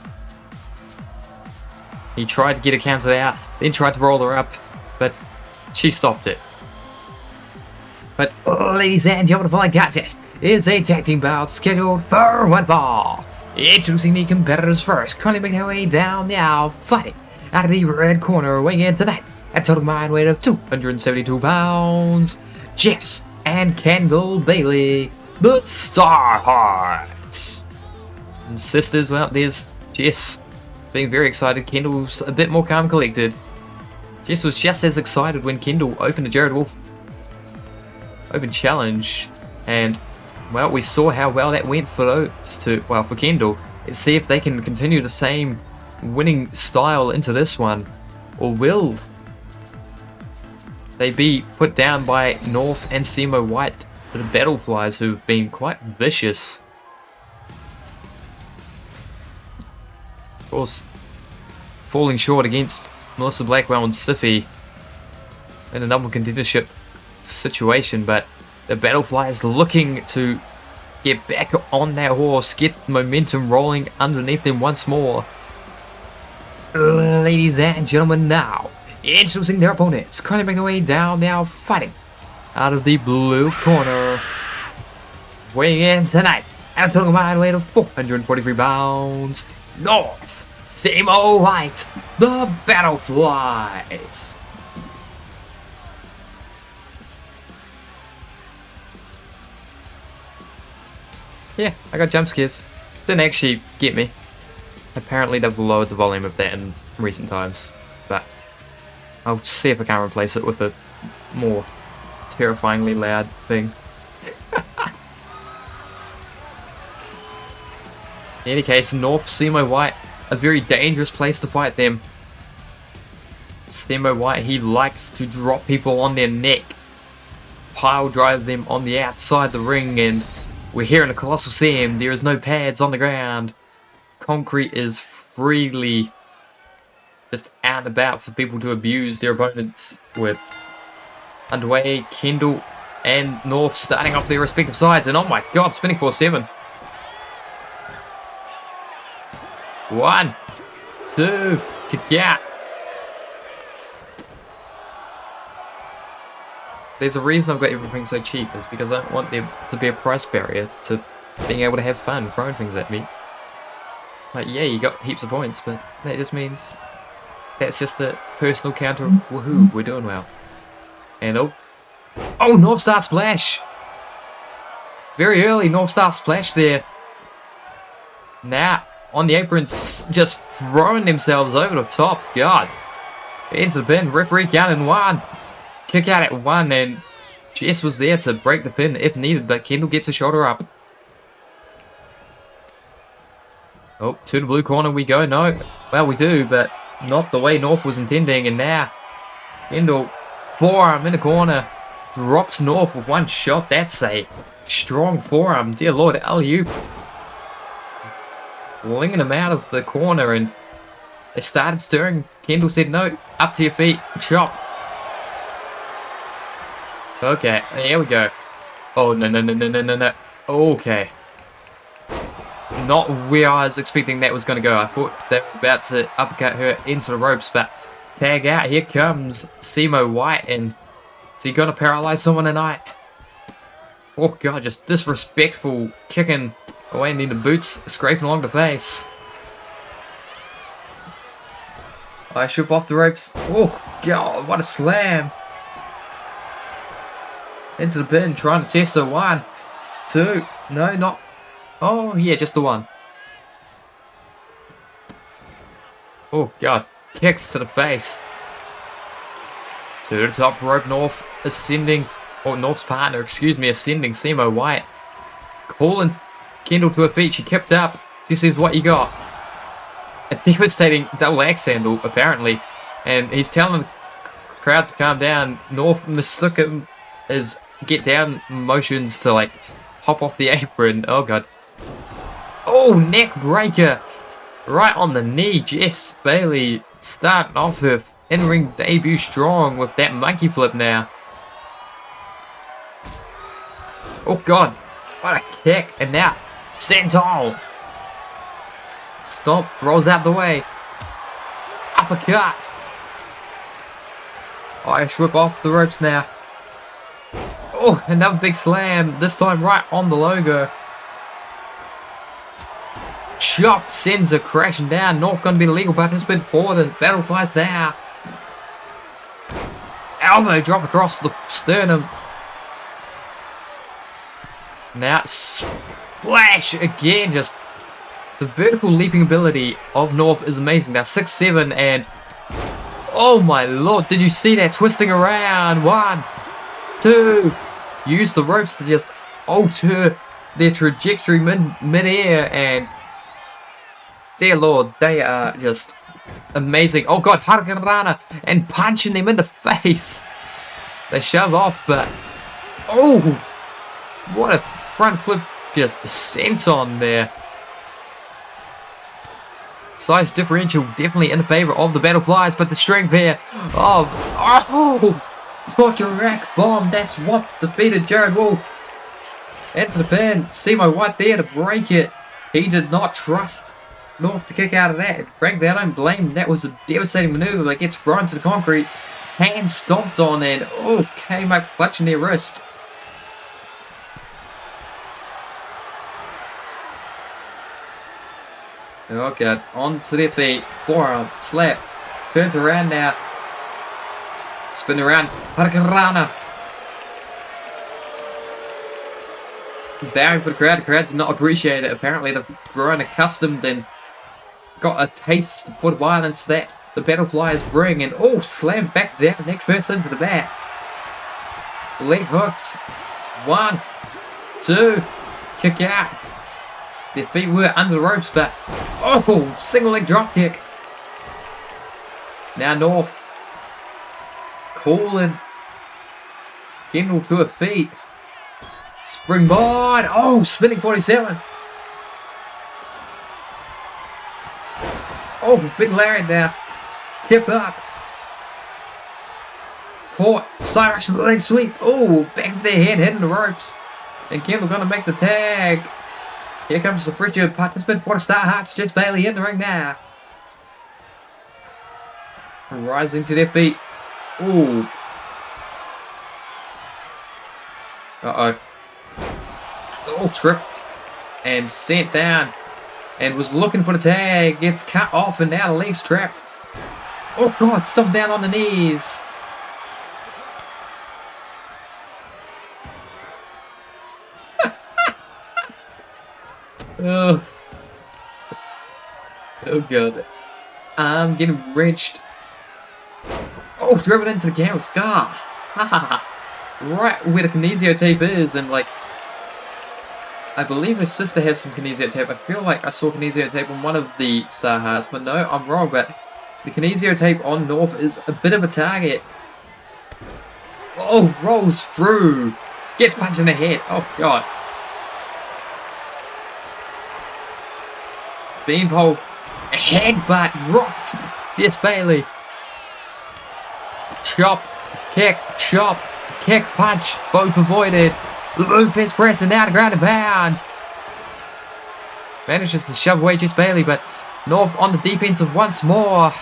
He tried to get her counted out, then tried to roll her up, but she stopped it. But ladies and gentlemen, the following contest is a tag team bout scheduled for one fall. Introducing the competitors first, currently making their way down now, fighting out of the red corner, weighing in tonight at total combined weight of 272 pounds, Jess and Kendall Bailey, the Star Hearts. And sisters, well, there's Jess being very excited. Kendall's a bit more calm and collected. Jess was just as excited when Kendall opened the Jared Wolf open challenge, and well, we saw how well that went for those two. Well, for Kendall. Let's see if they can continue the same winning style into this one, or will they be put down by North and Simo White, the Battleflies, who've been quite vicious. Of course, falling short against Melissa Blackwell and Siffy in a number contendership situation, but the Battleflies looking to get back on that horse, get momentum rolling underneath them once more. Ladies and gentlemen, now introducing their opponents, currently making their way down now, fighting out of the blue corner, weighing in tonight at a total combined weight of 443 pounds, North Simo White, the Battleflies. Yeah, I got jump scares. Didn't actually get me. Apparently they've lowered the volume of that in recent times, but I'll see if I can replace it with a more terrifyingly loud thing. In any case, North Simo White, a very dangerous place to fight them. Simo White, he likes to drop people on their neck, pile drive them on the outside the ring, and we're here in a Colossal Sim. There is no pads on the ground. Concrete is freely just out and about for people to abuse their opponents with. Underway, Kendall and North starting off their respective sides, and oh my god, spinning 4-7. 1, 2, kick out. There's a reason I've got everything so cheap, is because I don't want there to be a price barrier to being able to have fun throwing things at me. Like, yeah, you got heaps of points, but that just means that's just a personal counter of woohoo, we're doing well. And oh, North Star Splash! Very early North Star Splash there. Now, on the aprons, just throwing themselves over the top. God. Into the pin. Referee counting 1. Kick out at 1, and Jess was there to break the pin if needed, but Kendall gets a shoulder up. Oh, to the blue corner we go. No. Well, we do, but not the way North was intending. And now, Kendall, forearm in the corner, drops North with 1 shot. That's a strong forearm. Dear Lord, alley-oop. Flinging him out of the corner, and they started stirring. Kendall said, no, up to your feet, chop. Okay, here we go. Oh, no. Okay. Not where I was expecting that was going to go. I thought they were about to uppercut her into the ropes, but tag out. Here comes Simo White, and is he going to paralyze someone tonight? Oh, God, just disrespectful kicking away, and then the boots scraping along the face. I shook off the ropes. Oh, God, what a slam. Into the pin, trying to test her. 1, 2, no, not. Oh, yeah, just the 1. Oh, God. Kicks to the face. To the top rope, North ascending. Or North's partner, excuse me, ascending. Simo White. Calling Kendall to her feet. She kept up. This is what you got. A devastating double axe handle, apparently. And he's telling the crowd to calm down. North mistook him as get down motions to, like, hop off the apron. Oh, God. Oh, neck breaker. Right on the knee. Jess Bailey starting off her in-ring debut strong with that monkey flip now. Oh, God. What a kick. And now, senton. Stomp. Rolls out the way. Uppercut. Irish whip off the ropes now. Oh, another big slam. This time right on the logo. Chop sends her crashing down. North going to be the legal participant for the battle flies now. Elbow drop across the sternum. Now splash again. Just the vertical leaping ability of North is amazing. Now 6-7 and oh my lord, did you see that twisting around? 1, 2. Use the ropes to just alter their trajectory mid-air, and dear lord, they are just amazing. Oh god, Hurricanrana, and punching them in the face. They shove off, but oh, what a front flip, just senton there. Size differential definitely in favor of the Battle Flies, but the strength here of torture rack bomb. That's what defeated Jared Wolf. Into the pin. Simo White there to break it. He did not trust North to kick out of that. Frankly, I don't blame him. That was a devastating maneuver, but gets thrown to the concrete. Hand stomped on and came up clutching their wrist. Oh god, onto their feet, forearm, slap, turns around now, spin around, Hurricanrana. Bowing for the crowd did not appreciate it. Apparently they've grown accustomed and got a taste for the violence that the Battle Flyers bring, and slammed back down, neck first into the back. Leg hooked, 1, 2, kick out. Their feet were under the ropes, but single leg drop kick. Now North calling Kendall to her feet. Springboard. Spinning 47. Big lariat now. Kip up. Caught. Side action leg sweep. Back of their head, hitting the ropes. And Kendall gonna make the tag. Here comes the frigid participant for the Star Hearts. Jess Bailey in the ring now. Rising to their feet. Tripped and sent down and was looking for the tag. Gets cut off and now the leg's trapped. Oh god, stumped down on the knees. Oh god. I'm getting wrenched. Oh, driven into the camera. Scar. Ha ha ha. Right where the kinesio tape is, and like, I believe her sister has some kinesio tape. I feel like I saw kinesio tape on one of the Star Hearts, but no, I'm wrong. But the kinesio tape on North is a bit of a target. Oh, rolls through. Gets punched in the head. Oh, God. Beanpole. Headbutt. Drops. Jess Bailey. Chop. Kick. Chop. Kick. Punch. Both avoided. Lufus press and now to ground and pound. Manages to shove away Jess Bailey, but North on the defensive once more.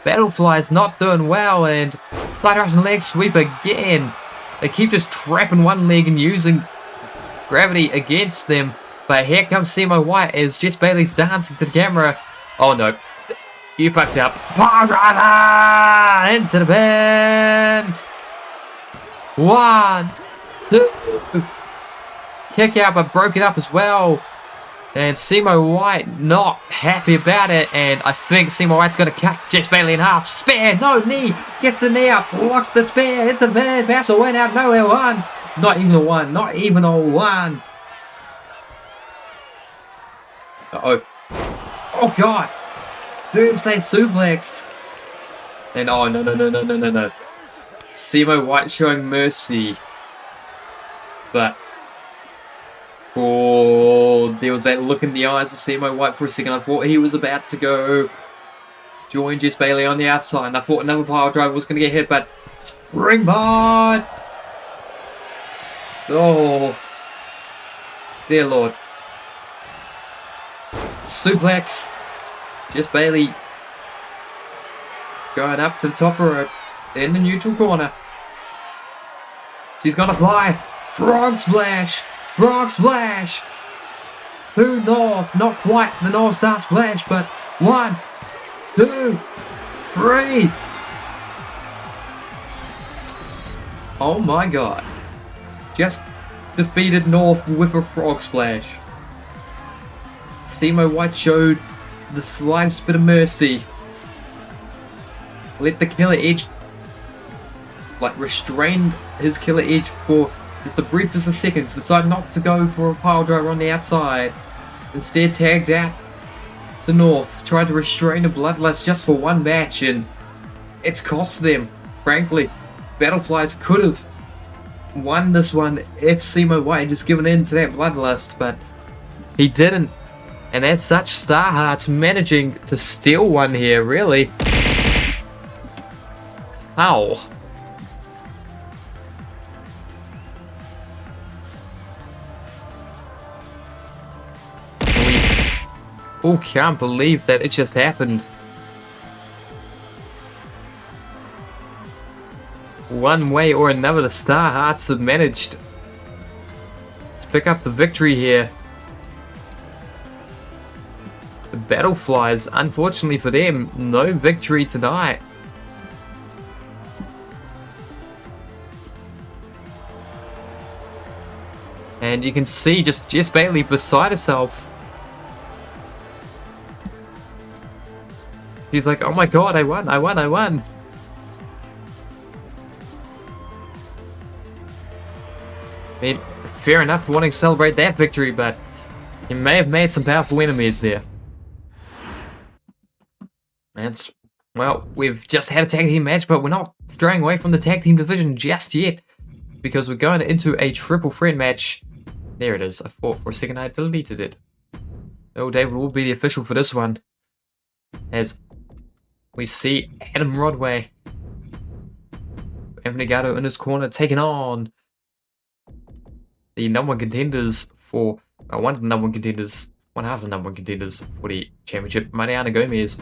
Battlefly's not doing well, and side Russian leg sweep again. They keep just trapping one leg and using gravity against them. But here comes Simo White as Jess Bailey's dancing to the camera. Oh no. You fucked up. Power driver! Into the bin! 1, 2. Kick out, but broke it up as well. And Simo White not happy about it, and I think Simo White's going to cut Jess Bailey in half. Spear, no knee, gets the knee up, blocks the spear, hits the bed, pass a win out of nowhere, 1. Not even a 1, not even a 1. Uh-oh. Oh god. Doomsday suplex. And oh no. Simo White showing mercy. But oh, there was that look in the eyes of Simo White for a second. I thought he was about to go join Jess Bailey on the outside. And I thought another power driver was going to get hit, but springboard! Oh, dear Lord. Suplex. Jess Bailey going up to the top rope in the neutral corner. She's going to fly. Frog splash. Frog splash! 2 North, not quite the North Star splash, but 1, 2, 3. Oh my god. Just defeated North with a frog splash. Simo White showed the slightest bit of mercy. Let the Killer Edge, like, restrained his Killer Edge for just the briefest of seconds, decided not to go for a pile driver on the outside. Instead tagged out to North, tried to restrain the Bloodlust just for one match, and it's cost them. Frankly, Battleflies could have won this one if Simo White had just given in to that Bloodlust, but he didn't. And as such, Starheart's managing to steal one here, really. Ow. Oh, can't believe that it just happened. One way or another, the Starhearts have managed to pick up the victory here. The Battleflies, unfortunately for them, no victory tonight. And you can see just Jess Bailey beside herself. She's like, oh my god, I won. I mean, fair enough for wanting to celebrate that victory, but you may have made some powerful enemies there. And, well, we've just had a tag team match, but we're not straying away from the tag team division just yet, because we're going into a triple threat match. There it is. I thought for a second I deleted it. Oh, David will be the official for this one, as we see Adam Rodway, Anthony Gatto in his corner, taking on the #1 contenders for, one of the #1 contenders, one half of the #1 contenders for the championship, Mariana Gomez.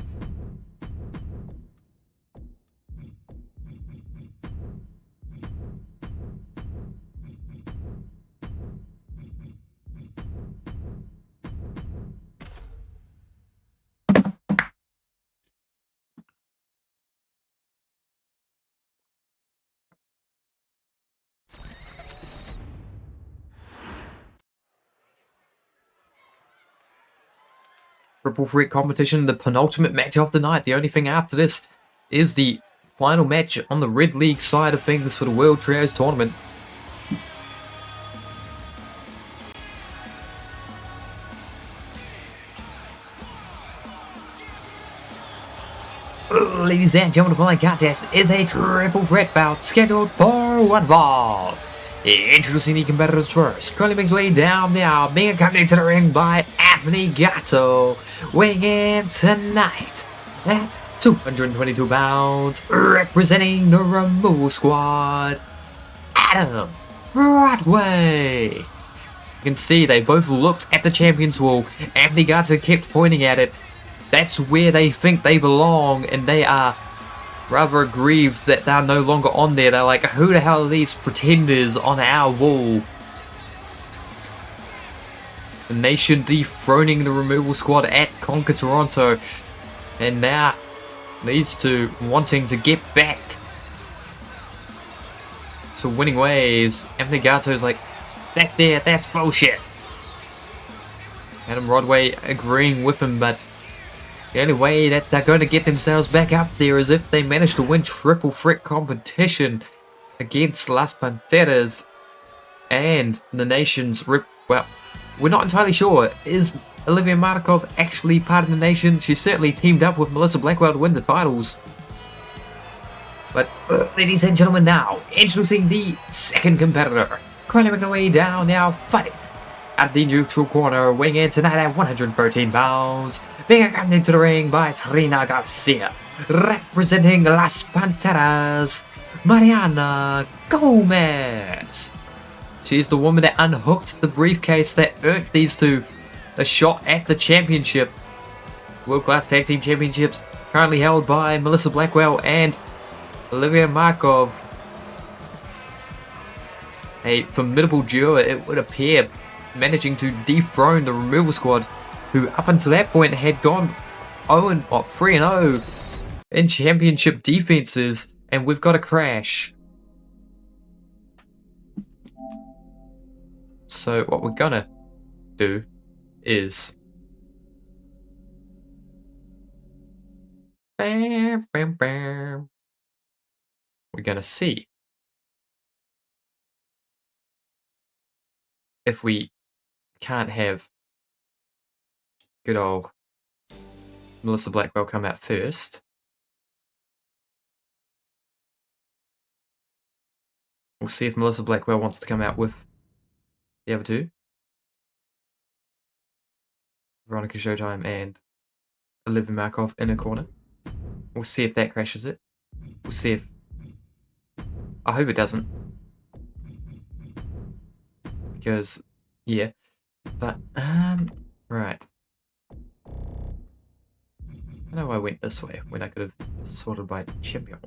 triple threat competition, the penultimate match of the night. The only thing after this is the final match on the Red League side of things for the World Trios Tournament. Ladies and gentlemen, the following contest is a triple threat bout scheduled for one fall. Introducing the competitors first, currently makes his way down the aisle, being accompanied to the ring by Anthony Gatto, weighing in tonight at 222 pounds, representing the removal squad, Adam Broadway. You can see they both looked at the champions wall. Anthony Gatto kept pointing at it. That's where they think they belong, and they are rather aggrieved that they're no longer on there. They're like, who the hell are these pretenders on our wall? The Nation dethroning the removal squad at Conquer Toronto, and now these two wanting to get back to winning ways. Anthony Gatto's like, that's bullshit. Adam Broadway agreeing with him, but the only way that they're going to get themselves back up there is if they manage to win triple threat competition against Las Panteras and the Nation's well, we're not entirely sure. Is Olivia Markov actually part of the Nation? She certainly teamed up with Melissa Blackwell to win the titles. But, ladies and gentlemen, now, introducing the second competitor. Currently making her way down now, fighting at the neutral corner, weighing in tonight at 113 pounds, being accompanied to the ring by Trina Garcia, representing Las Panteras, Mariana Gomez. She's the woman that unhooked the briefcase that earned these two a shot at the championship. World Class Tag Team Championships, currently held by Melissa Blackwell and Olivia Markov. A formidable duo, it would appear, managing to dethrone the removal squad, who up until that point had gone 3-0 in championship defenses, and we've got a crash. So what we're gonna do is we're gonna see if we can't have good old Melissa Blackwell come out first. We'll see if Melissa Blackwell wants to come out with the other two. Veronica Showtime and Olivia Markov in a corner. We'll see if that crashes it. We'll see if... I hope it doesn't. Because, yeah. But, right. I know I went this way when I could have sorted by champion.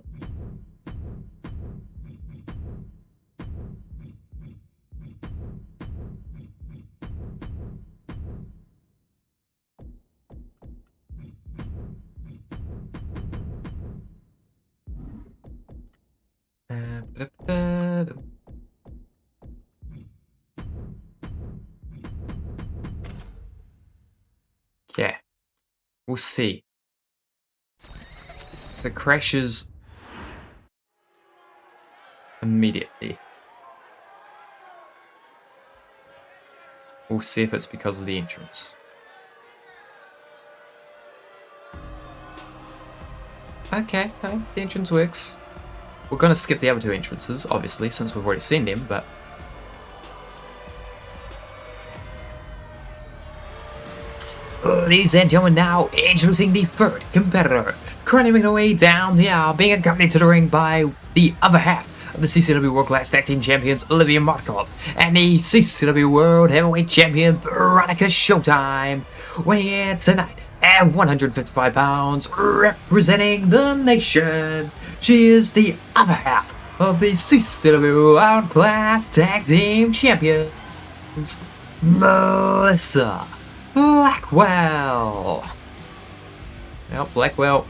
Yeah, we'll see. If it crashes immediately, we'll see if it's because of the entrance. Okay, no, the entrance works. We're gonna skip the other two entrances, obviously, since we've already seen them, but... Ladies and gentlemen, now introducing the third competitor, currently making her way down the aisle, being accompanied to the ring by the other half of the CCW World Class Tag Team Champions, Olivia Markov, and the CCW World Heavyweight Champion, Veronica Showtime, weighing in tonight at 155 pounds, representing the Nation. She is the other half of the CCW World Class Tag Team Champions, Melissa Blackwell. Now Blackwell,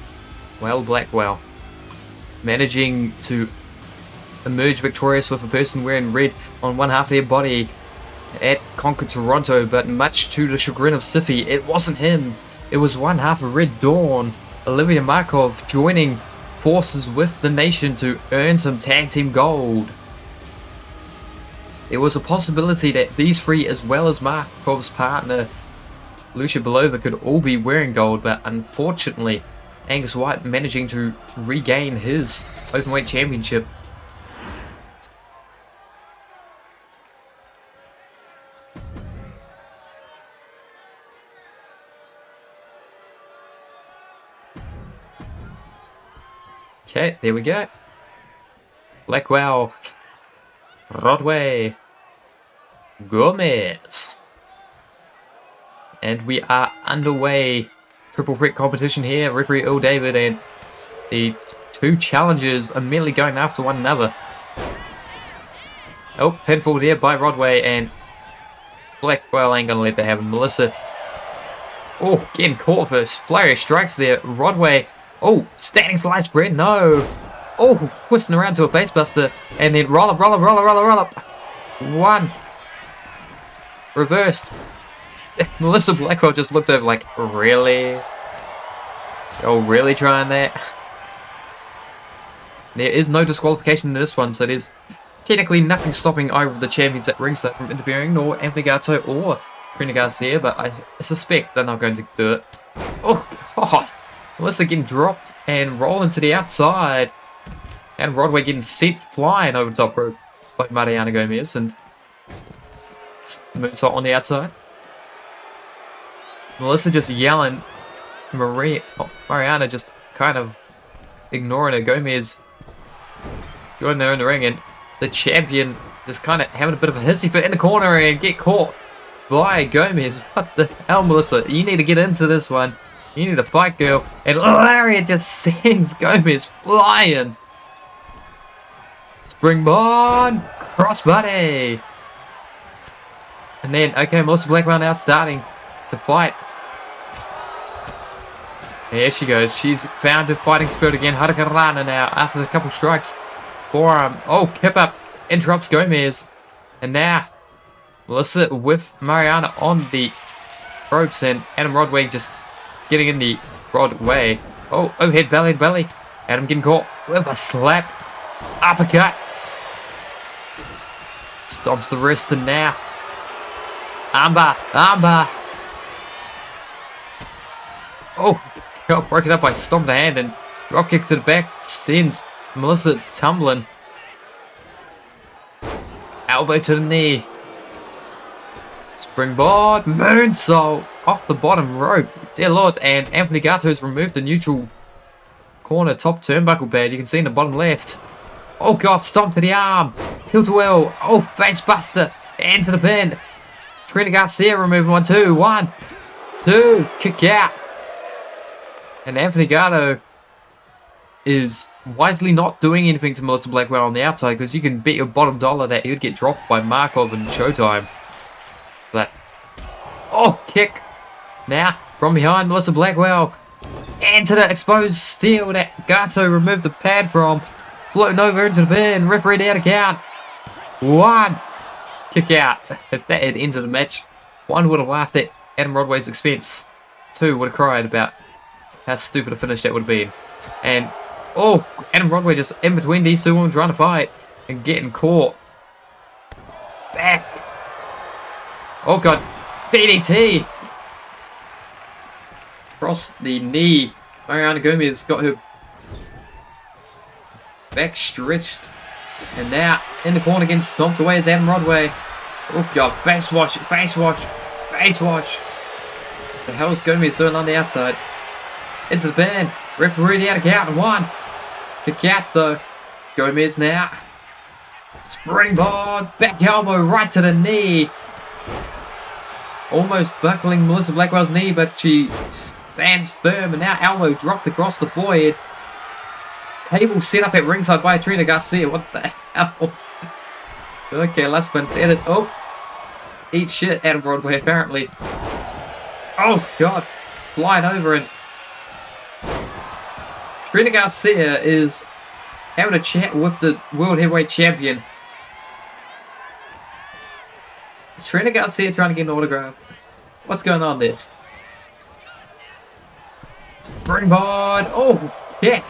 managing to emerge victorious with a person wearing red on one half of their body at Conquer Toronto, but much to the chagrin of Siffy, it wasn't him. it was one half of Red Dawn, Olivia Markov joining forces with the Nation to earn some tag team gold. There was a possibility that these three, as well as Markov's partner Lucia Belova, could all be wearing gold, but unfortunately Angus White managing to regain his Openweight Championship. Okay, there we go. Blackwell, Rodway, Gomez. And we are underway. Triple threat competition here. Referee Earl David and the two challengers immediately going after one another. Oh, pinfall there by Rodway, and Blackwell ain't gonna let that happen. Melissa. Oh, getting caught for flurry of strikes there. Rodway. Oh, standing slice spread. No. Oh, twisting around to a facebuster. And then roll up, roll up, roll up, roll up, roll up. One. Reversed. Melissa Blackwell just looked over like, really? Oh, really trying that? There is no disqualification in this one, so there's technically nothing stopping either of the champions at ringside from interfering, nor Anthony Gato or Trina Garcia, but I suspect they're not going to do it. Oh, God. Melissa getting dropped and rolling to the outside. And Rodway getting sent flying over top rope by Mariana Gomez, and moonsault on the outside. Melissa just yelling. Mariana just kind of ignoring her. Gomez joining her in the ring, and the champion just kind of having a bit of a hissy fit in the corner and get caught by Gomez. What the hell, Melissa? You need to get into this one. You need to fight, girl. And Lariat just sends Gomez flying. Springboard crossbody. And then, okay, Melissa Blackwell now starting to fight. There she goes. She's found her fighting spirit again. Hurricanrana now after a couple strikes. Forearm. Oh, kip up. Interrupts Gomez. And now, Melissa with Mariana on the ropes, and Adam Rodway just getting in the Rodway. Oh, overhead belly to belly. Adam getting caught with a slap. Uppercut. Stomps the wrist, and now armbar. Armbar. Oh, God, broke it up by stomp the hand, and drop kick to the back sends Melissa tumbling. Elbow to the knee. Springboard moonsault off the bottom rope. Dear Lord, and Anthony Gato has removed the neutral corner top turnbuckle pad. You can see in the bottom left. Oh God, stomp to the arm. Tilt-a-whirl. Oh, face buster. Into the pin. Trina Garcia removing 1, 2. 1, 2. Kick out. And Anthony Gato is wisely not doing anything to Melissa Blackwell on the outside, because you can bet your bottom dollar that he would get dropped by Markov and Showtime. But, oh, kick. Now, from behind, Melissa Blackwell. Into the exposed steel that Gato removed the pad from. Floating over into the pin. Referee out of count. 1. Kick out. If that had ended the match, 1 would have laughed at Adam Rodway's expense. 2 would have cried about how stupid a finish that would have been. And, oh, Adam Rodway just in between these two women trying to fight and getting caught. Back. Oh, God. DDT. Across the knee. Mariana Gomez got her back stretched. And now, in the corner again, stomped away as Adam Rodway. Oh, God. Face wash. Face wash. Face wash. What the hell is Gomez doing on the outside? Into the band. Referee out of count. 1. Kick out, though. Gomez now. Springboard. Back elbow right to the knee. Almost buckling Melissa Blackwell's knee, but she stands firm. And now elbow dropped across the forehead. Table set up at ringside by Trina Garcia. What the hell? Okay, last one. And it's, oh. Eat shit, Adam Rodway, apparently. Oh, God. Flying over, and Trina Garcia is having a chat with the World Heavyweight Champion. Is Trina Garcia trying to get an autograph? What's going on there? Springboard. Oh, kick.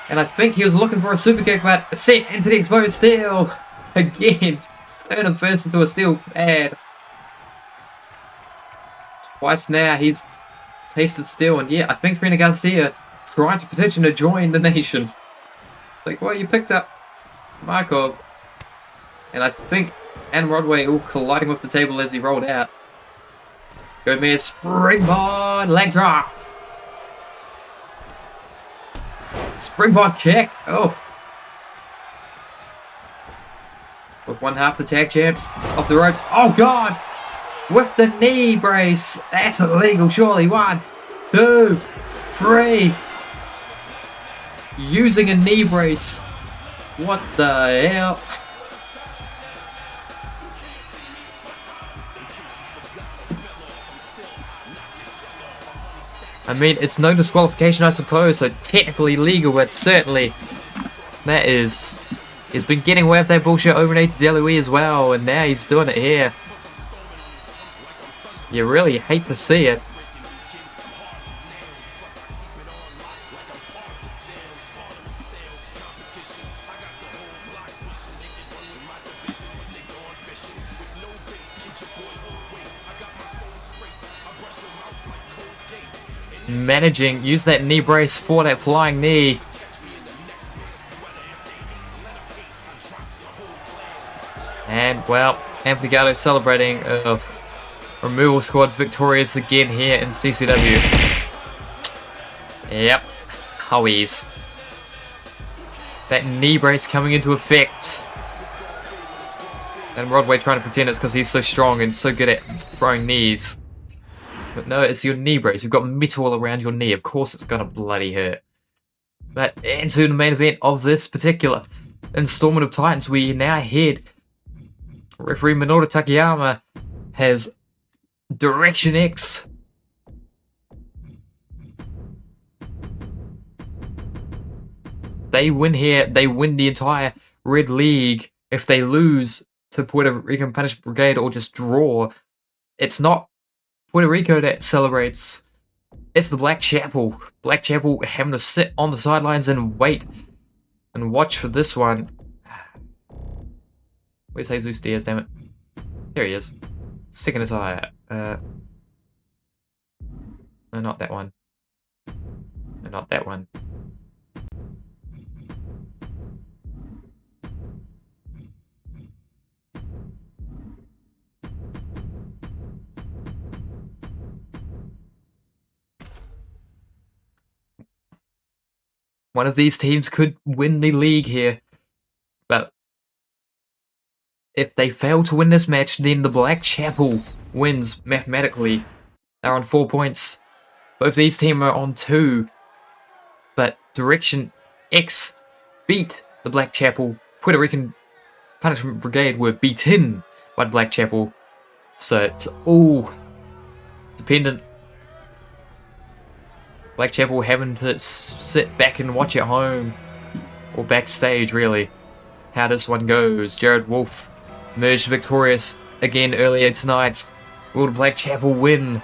And I think he was looking for a super kick, but set into the exposed steel. Again, turn him first into a steel pad. Twice now, he's tasted steel, and yeah, I think Trina Garcia trying to petition to join the nation. Like, well, you picked up Markov. And I think and Rodway all colliding with the table as he rolled out. Gomez springboard leg drop. Springboard kick. Oh. With one half the tag champs off the ropes. Oh god. With the knee brace. That's illegal surely. 1, 2, 3. Using a knee brace. What the hell? I mean, it's no disqualification, I suppose, so technically legal, but certainly that is... He's been getting away with that bullshit over in ATWE as well, and now he's doing it here. You really hate to see it. Managing, use that knee brace for that flying knee. And, well, Ampligato celebrating. Removal squad victorious again here in CCW. Yep. Howies. That knee brace coming into effect. And Rodway trying to pretend it's because he's so strong and so good at throwing knees. But no, it's your knee brace. You've got metal all around your knee. Of course it's gonna bloody hurt. But into the main event of this particular installment of Titans, we now head. Referee Minoru Takayama has Direction X. They win here. They win the entire Red League. If they lose to Puerto Rican Punishment Brigade or just draw, it's not Puerto Rico that celebrates. It's the Black Chapel. Black Chapel having to sit on the sidelines and wait and watch for this one. Where's Jesus Diaz, damn it? There he is. Second attire. No, not that one. No, not that one. One of these teams could win the league here. But if they fail to win this match, then the Black Chapel wins mathematically. They're on 4 points. Both these teams are on 2. But Direction X beat the Black Chapel. Puerto Rican Punishment Brigade were beaten by the Black Chapel. So it's all dependent. Black Chapel having to sit back and watch at home. Or backstage, really. How this one goes. Jared Wolf emerged victorious again earlier tonight. Will the Black Chapel win?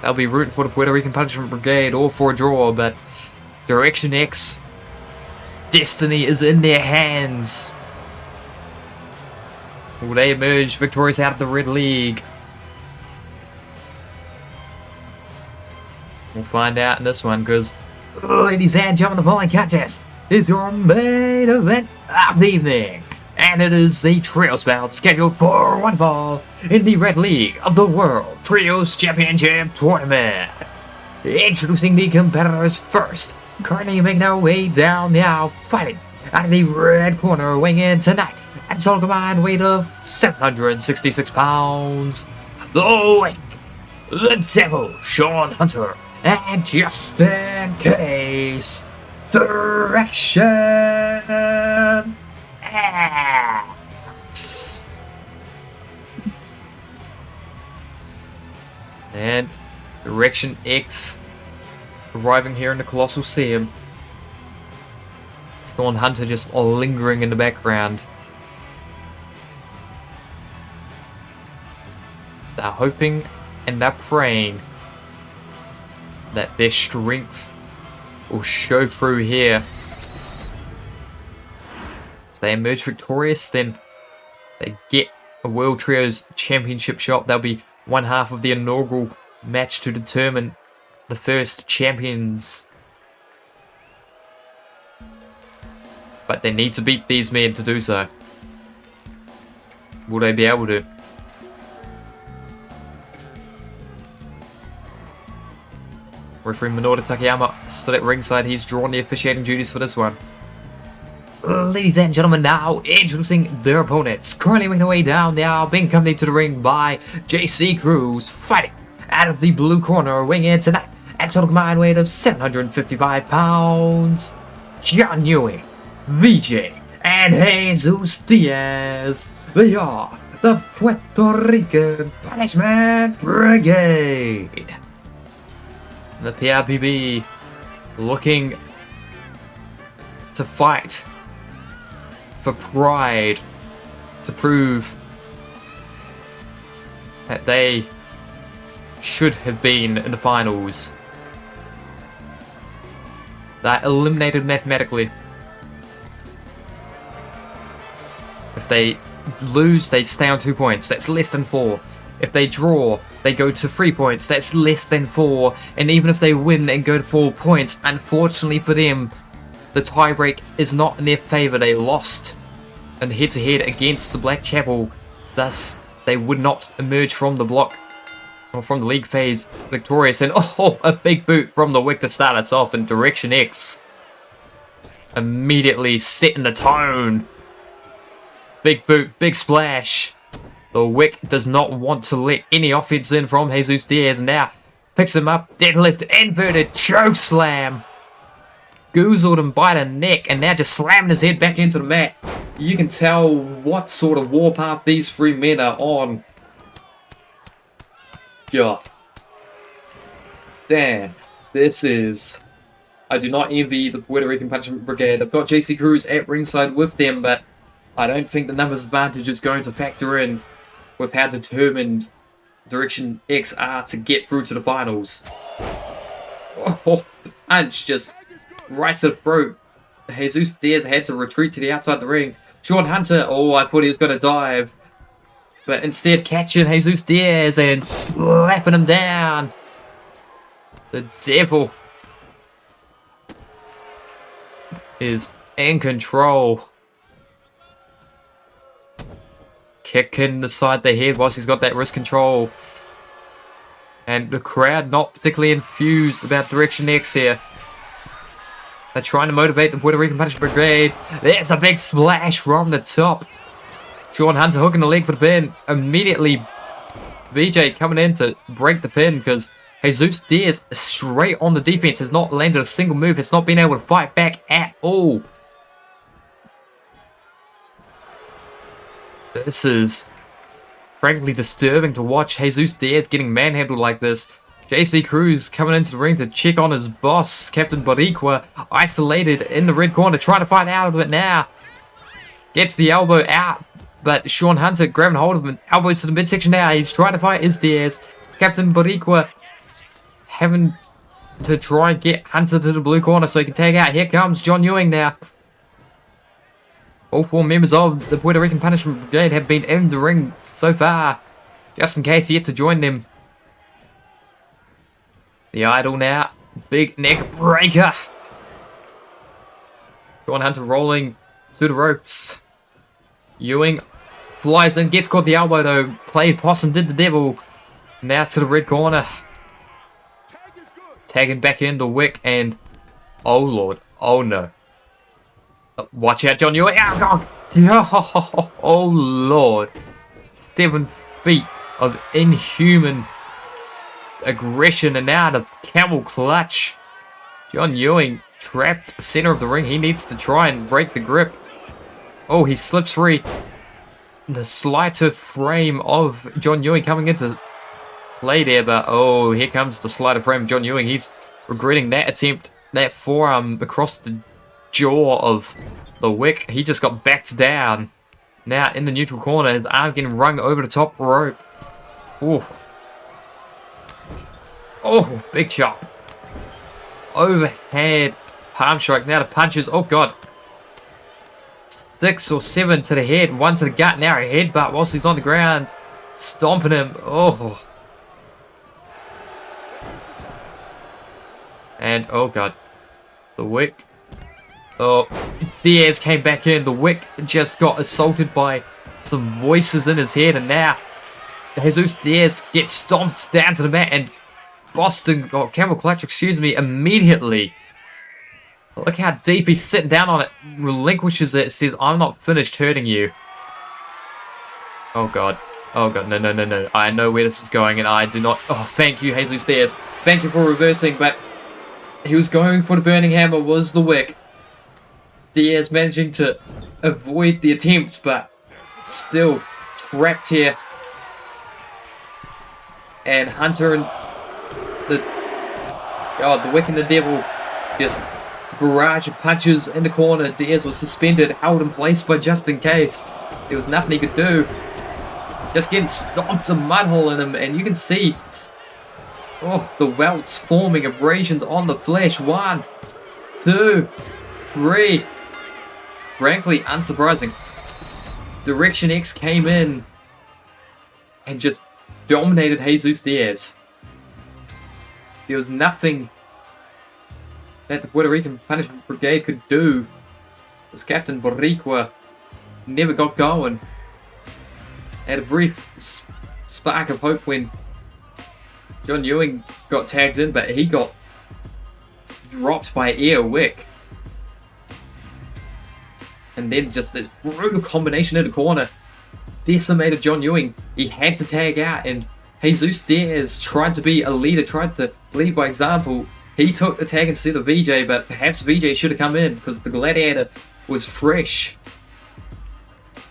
They'll be rooting for the Puerto Rican Punishment Brigade or for a draw, but Direction X, destiny is in their hands. Will they emerge victorious out of the Red League? We'll find out in this one, because, ladies and gentlemen, the following contest is your main event of the evening. And it is the Trios bout scheduled for one fall in the Red League of the World Trios Championship Tournament. Introducing the competitors first. Currently making their way down now, fighting out of the red corner, weighing in tonight at a total combined weight of 766 pounds. The Wake, the Devil, Sean Hunter, and Justin Case. Direction X. And Direction X arriving here in the Colossal Seam. Sean Hunter just lingering in the background. They're hoping and they're praying that their strength will show through here. If they emerge victorious, then they get a World Trios Championship shot. That'll be one half of the inaugural match to determine the first champions. But they need to beat these men to do so. Will they be able to? Referee Minoru Takayama stood at ringside. He's drawn the officiating duties for this one. Ladies and gentlemen, now introducing their opponents. Currently making their way down now, being accompanied to the ring by JC Cruz, fighting out of the blue corner, weighing in tonight at total combined weight of 755 pounds. John Ewing, VJ, and Jesus Diaz. They are the Puerto Rican Punishment Brigade. The PRPB looking to fight for pride, to prove that they should have been in the finals. They're eliminated mathematically. If they lose, they stay on 2 points. That's less than 4. If they draw, they go to 3 points. That's less than 4. And even if they win and go to 4 points, unfortunately for them, the tiebreak is not in their favour. They lost in head-to-head against the Black Chapel. Thus, they would not emerge from the block or from the league phase victorious. And oh, a big boot from the Wick to start us off in Direction X. Immediately setting the tone. Big boot, big splash. The Wick does not want to let any offense in from Jesus Diaz. Now picks him up, deadlift, inverted choke slam. Goozled him by the neck and now just slamming his head back into the mat. You can tell what sort of warpath these three men are on. God. Damn. This is... I do not envy the Puerto Rican Punishment Brigade. They've got JC Cruz at ringside with them, but I don't think the numbers advantage is going to factor in with how determined Direction X are to get through to the finals. Oh, punch just right to the throat. Jesus Diaz had to retreat to the outside the ring. Sean Hunter, oh, I thought he was going to dive. But instead catching Jesus Diaz and slapping him down. The devil is in control. Kicking the side of the head whilst he's got that wrist control. And the crowd not particularly enthused about Direction X here. They're trying to motivate the Puerto Rican Punishment Brigade. There's a big splash from the top. Sean Hunter hooking the leg for the pin. Immediately, VJ coming in to break the pin because Jesus Diaz straight on the defense. Has not landed a single move. Has not been able to fight back at all. This is frankly disturbing to watch. Jesus Diaz getting manhandled like this. JC Cruz coming into the ring to check on his boss, Captain Boricua, isolated in the red corner, trying to fight out of it now. Gets the elbow out, but Sean Hunter grabbing hold of him, elbows to the midsection now. He's trying to fight his Diaz. Captain Boricua having to try and get Hunter to the blue corner so he can tag out. Here comes John Ewing now. All 4 members of the Puerto Rican Punishment Brigade have been in the ring so far, just in case yet to join them. The Idol now, big neck breaker. Sean Hunter rolling through the ropes. Ewing flies in, gets caught the elbow though. Played possum, did the devil. Now to the red corner. Tagging back in the Wick and... oh lord, oh no. Watch out, John Ewing. Oh lord. 7 feet of inhuman aggression and now the camel clutch. John Ewing trapped center of the ring. He needs to try and break the grip. Oh, he slips free. The slighter frame of John Ewing coming into play there, but oh, here comes the slighter frame of John Ewing. He's regretting that attempt, that forearm across the jaw of the Wick. He just got backed down. Now in the neutral corner, his arm getting rung over the top rope. Oh, oh, big chop. overhand palm strike. Now the punches. Oh, God. 6 or 7 to the head. 1 to the gut. Now a headbutt whilst he's on the ground. Stomping him. Oh. And, oh, God. The wick. Oh, Diaz came back in. The wick just got assaulted by some voices in his head. And now Jesus Diaz gets stomped down to the mat. And Camel Clutch, excuse me, immediately. Look how deep he's sitting down on it. Relinquishes it. Says, I'm not finished hurting you. Oh, God. Oh, God. No, no, no, no. I know where this is going. And I do not. Oh, thank you, Jesus Diaz. Thank you for reversing. But he was going for the burning hammer. Was the wick. Diaz managing to avoid the attempts, but still trapped here. And Hunter and the Wick and the Devil just barrage of punches in the corner. Diaz was suspended, held in place by just in case. There was nothing he could do. Just getting stomped a mud hole in him, and you can see the welts forming, abrasions on the flesh. 1, 2, 3. Frankly, unsurprising. Direction X came in and just dominated Jesus Diaz. There was nothing that the Puerto Rican Punishment Brigade could do, as Captain Boricua never got going. Had a brief spark of hope when John Ewing got tagged in, but he got dropped by Air Wick. And then just this brutal combination in the corner decimated John Ewing. He had to tag out, and Jesus Diaz tried to be a leader, tried to lead by example. He took the tag instead of VJ, but perhaps VJ should have come in because the Gladiator was fresh.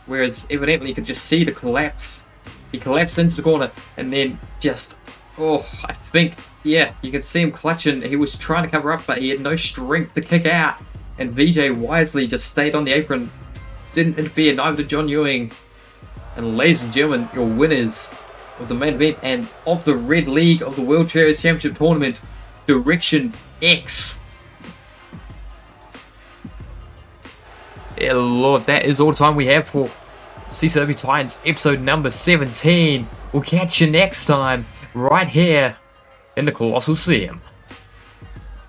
Whereas evidently you could just see the collapse. He collapsed into the corner and then just, I think, yeah, you could see him clutching. He was trying to cover up, but he had no strength to kick out. And VJ wisely just stayed on the apron, didn't interfere, neither did John Ewing. And ladies and gentlemen, your winners of the main event and of the Red League of the World Chairs Championship Tournament, Direction X. Yeah, Lord, that is all the time we have for CCW Titans episode number 17. We'll catch you next time, right here in the Colossal Seum.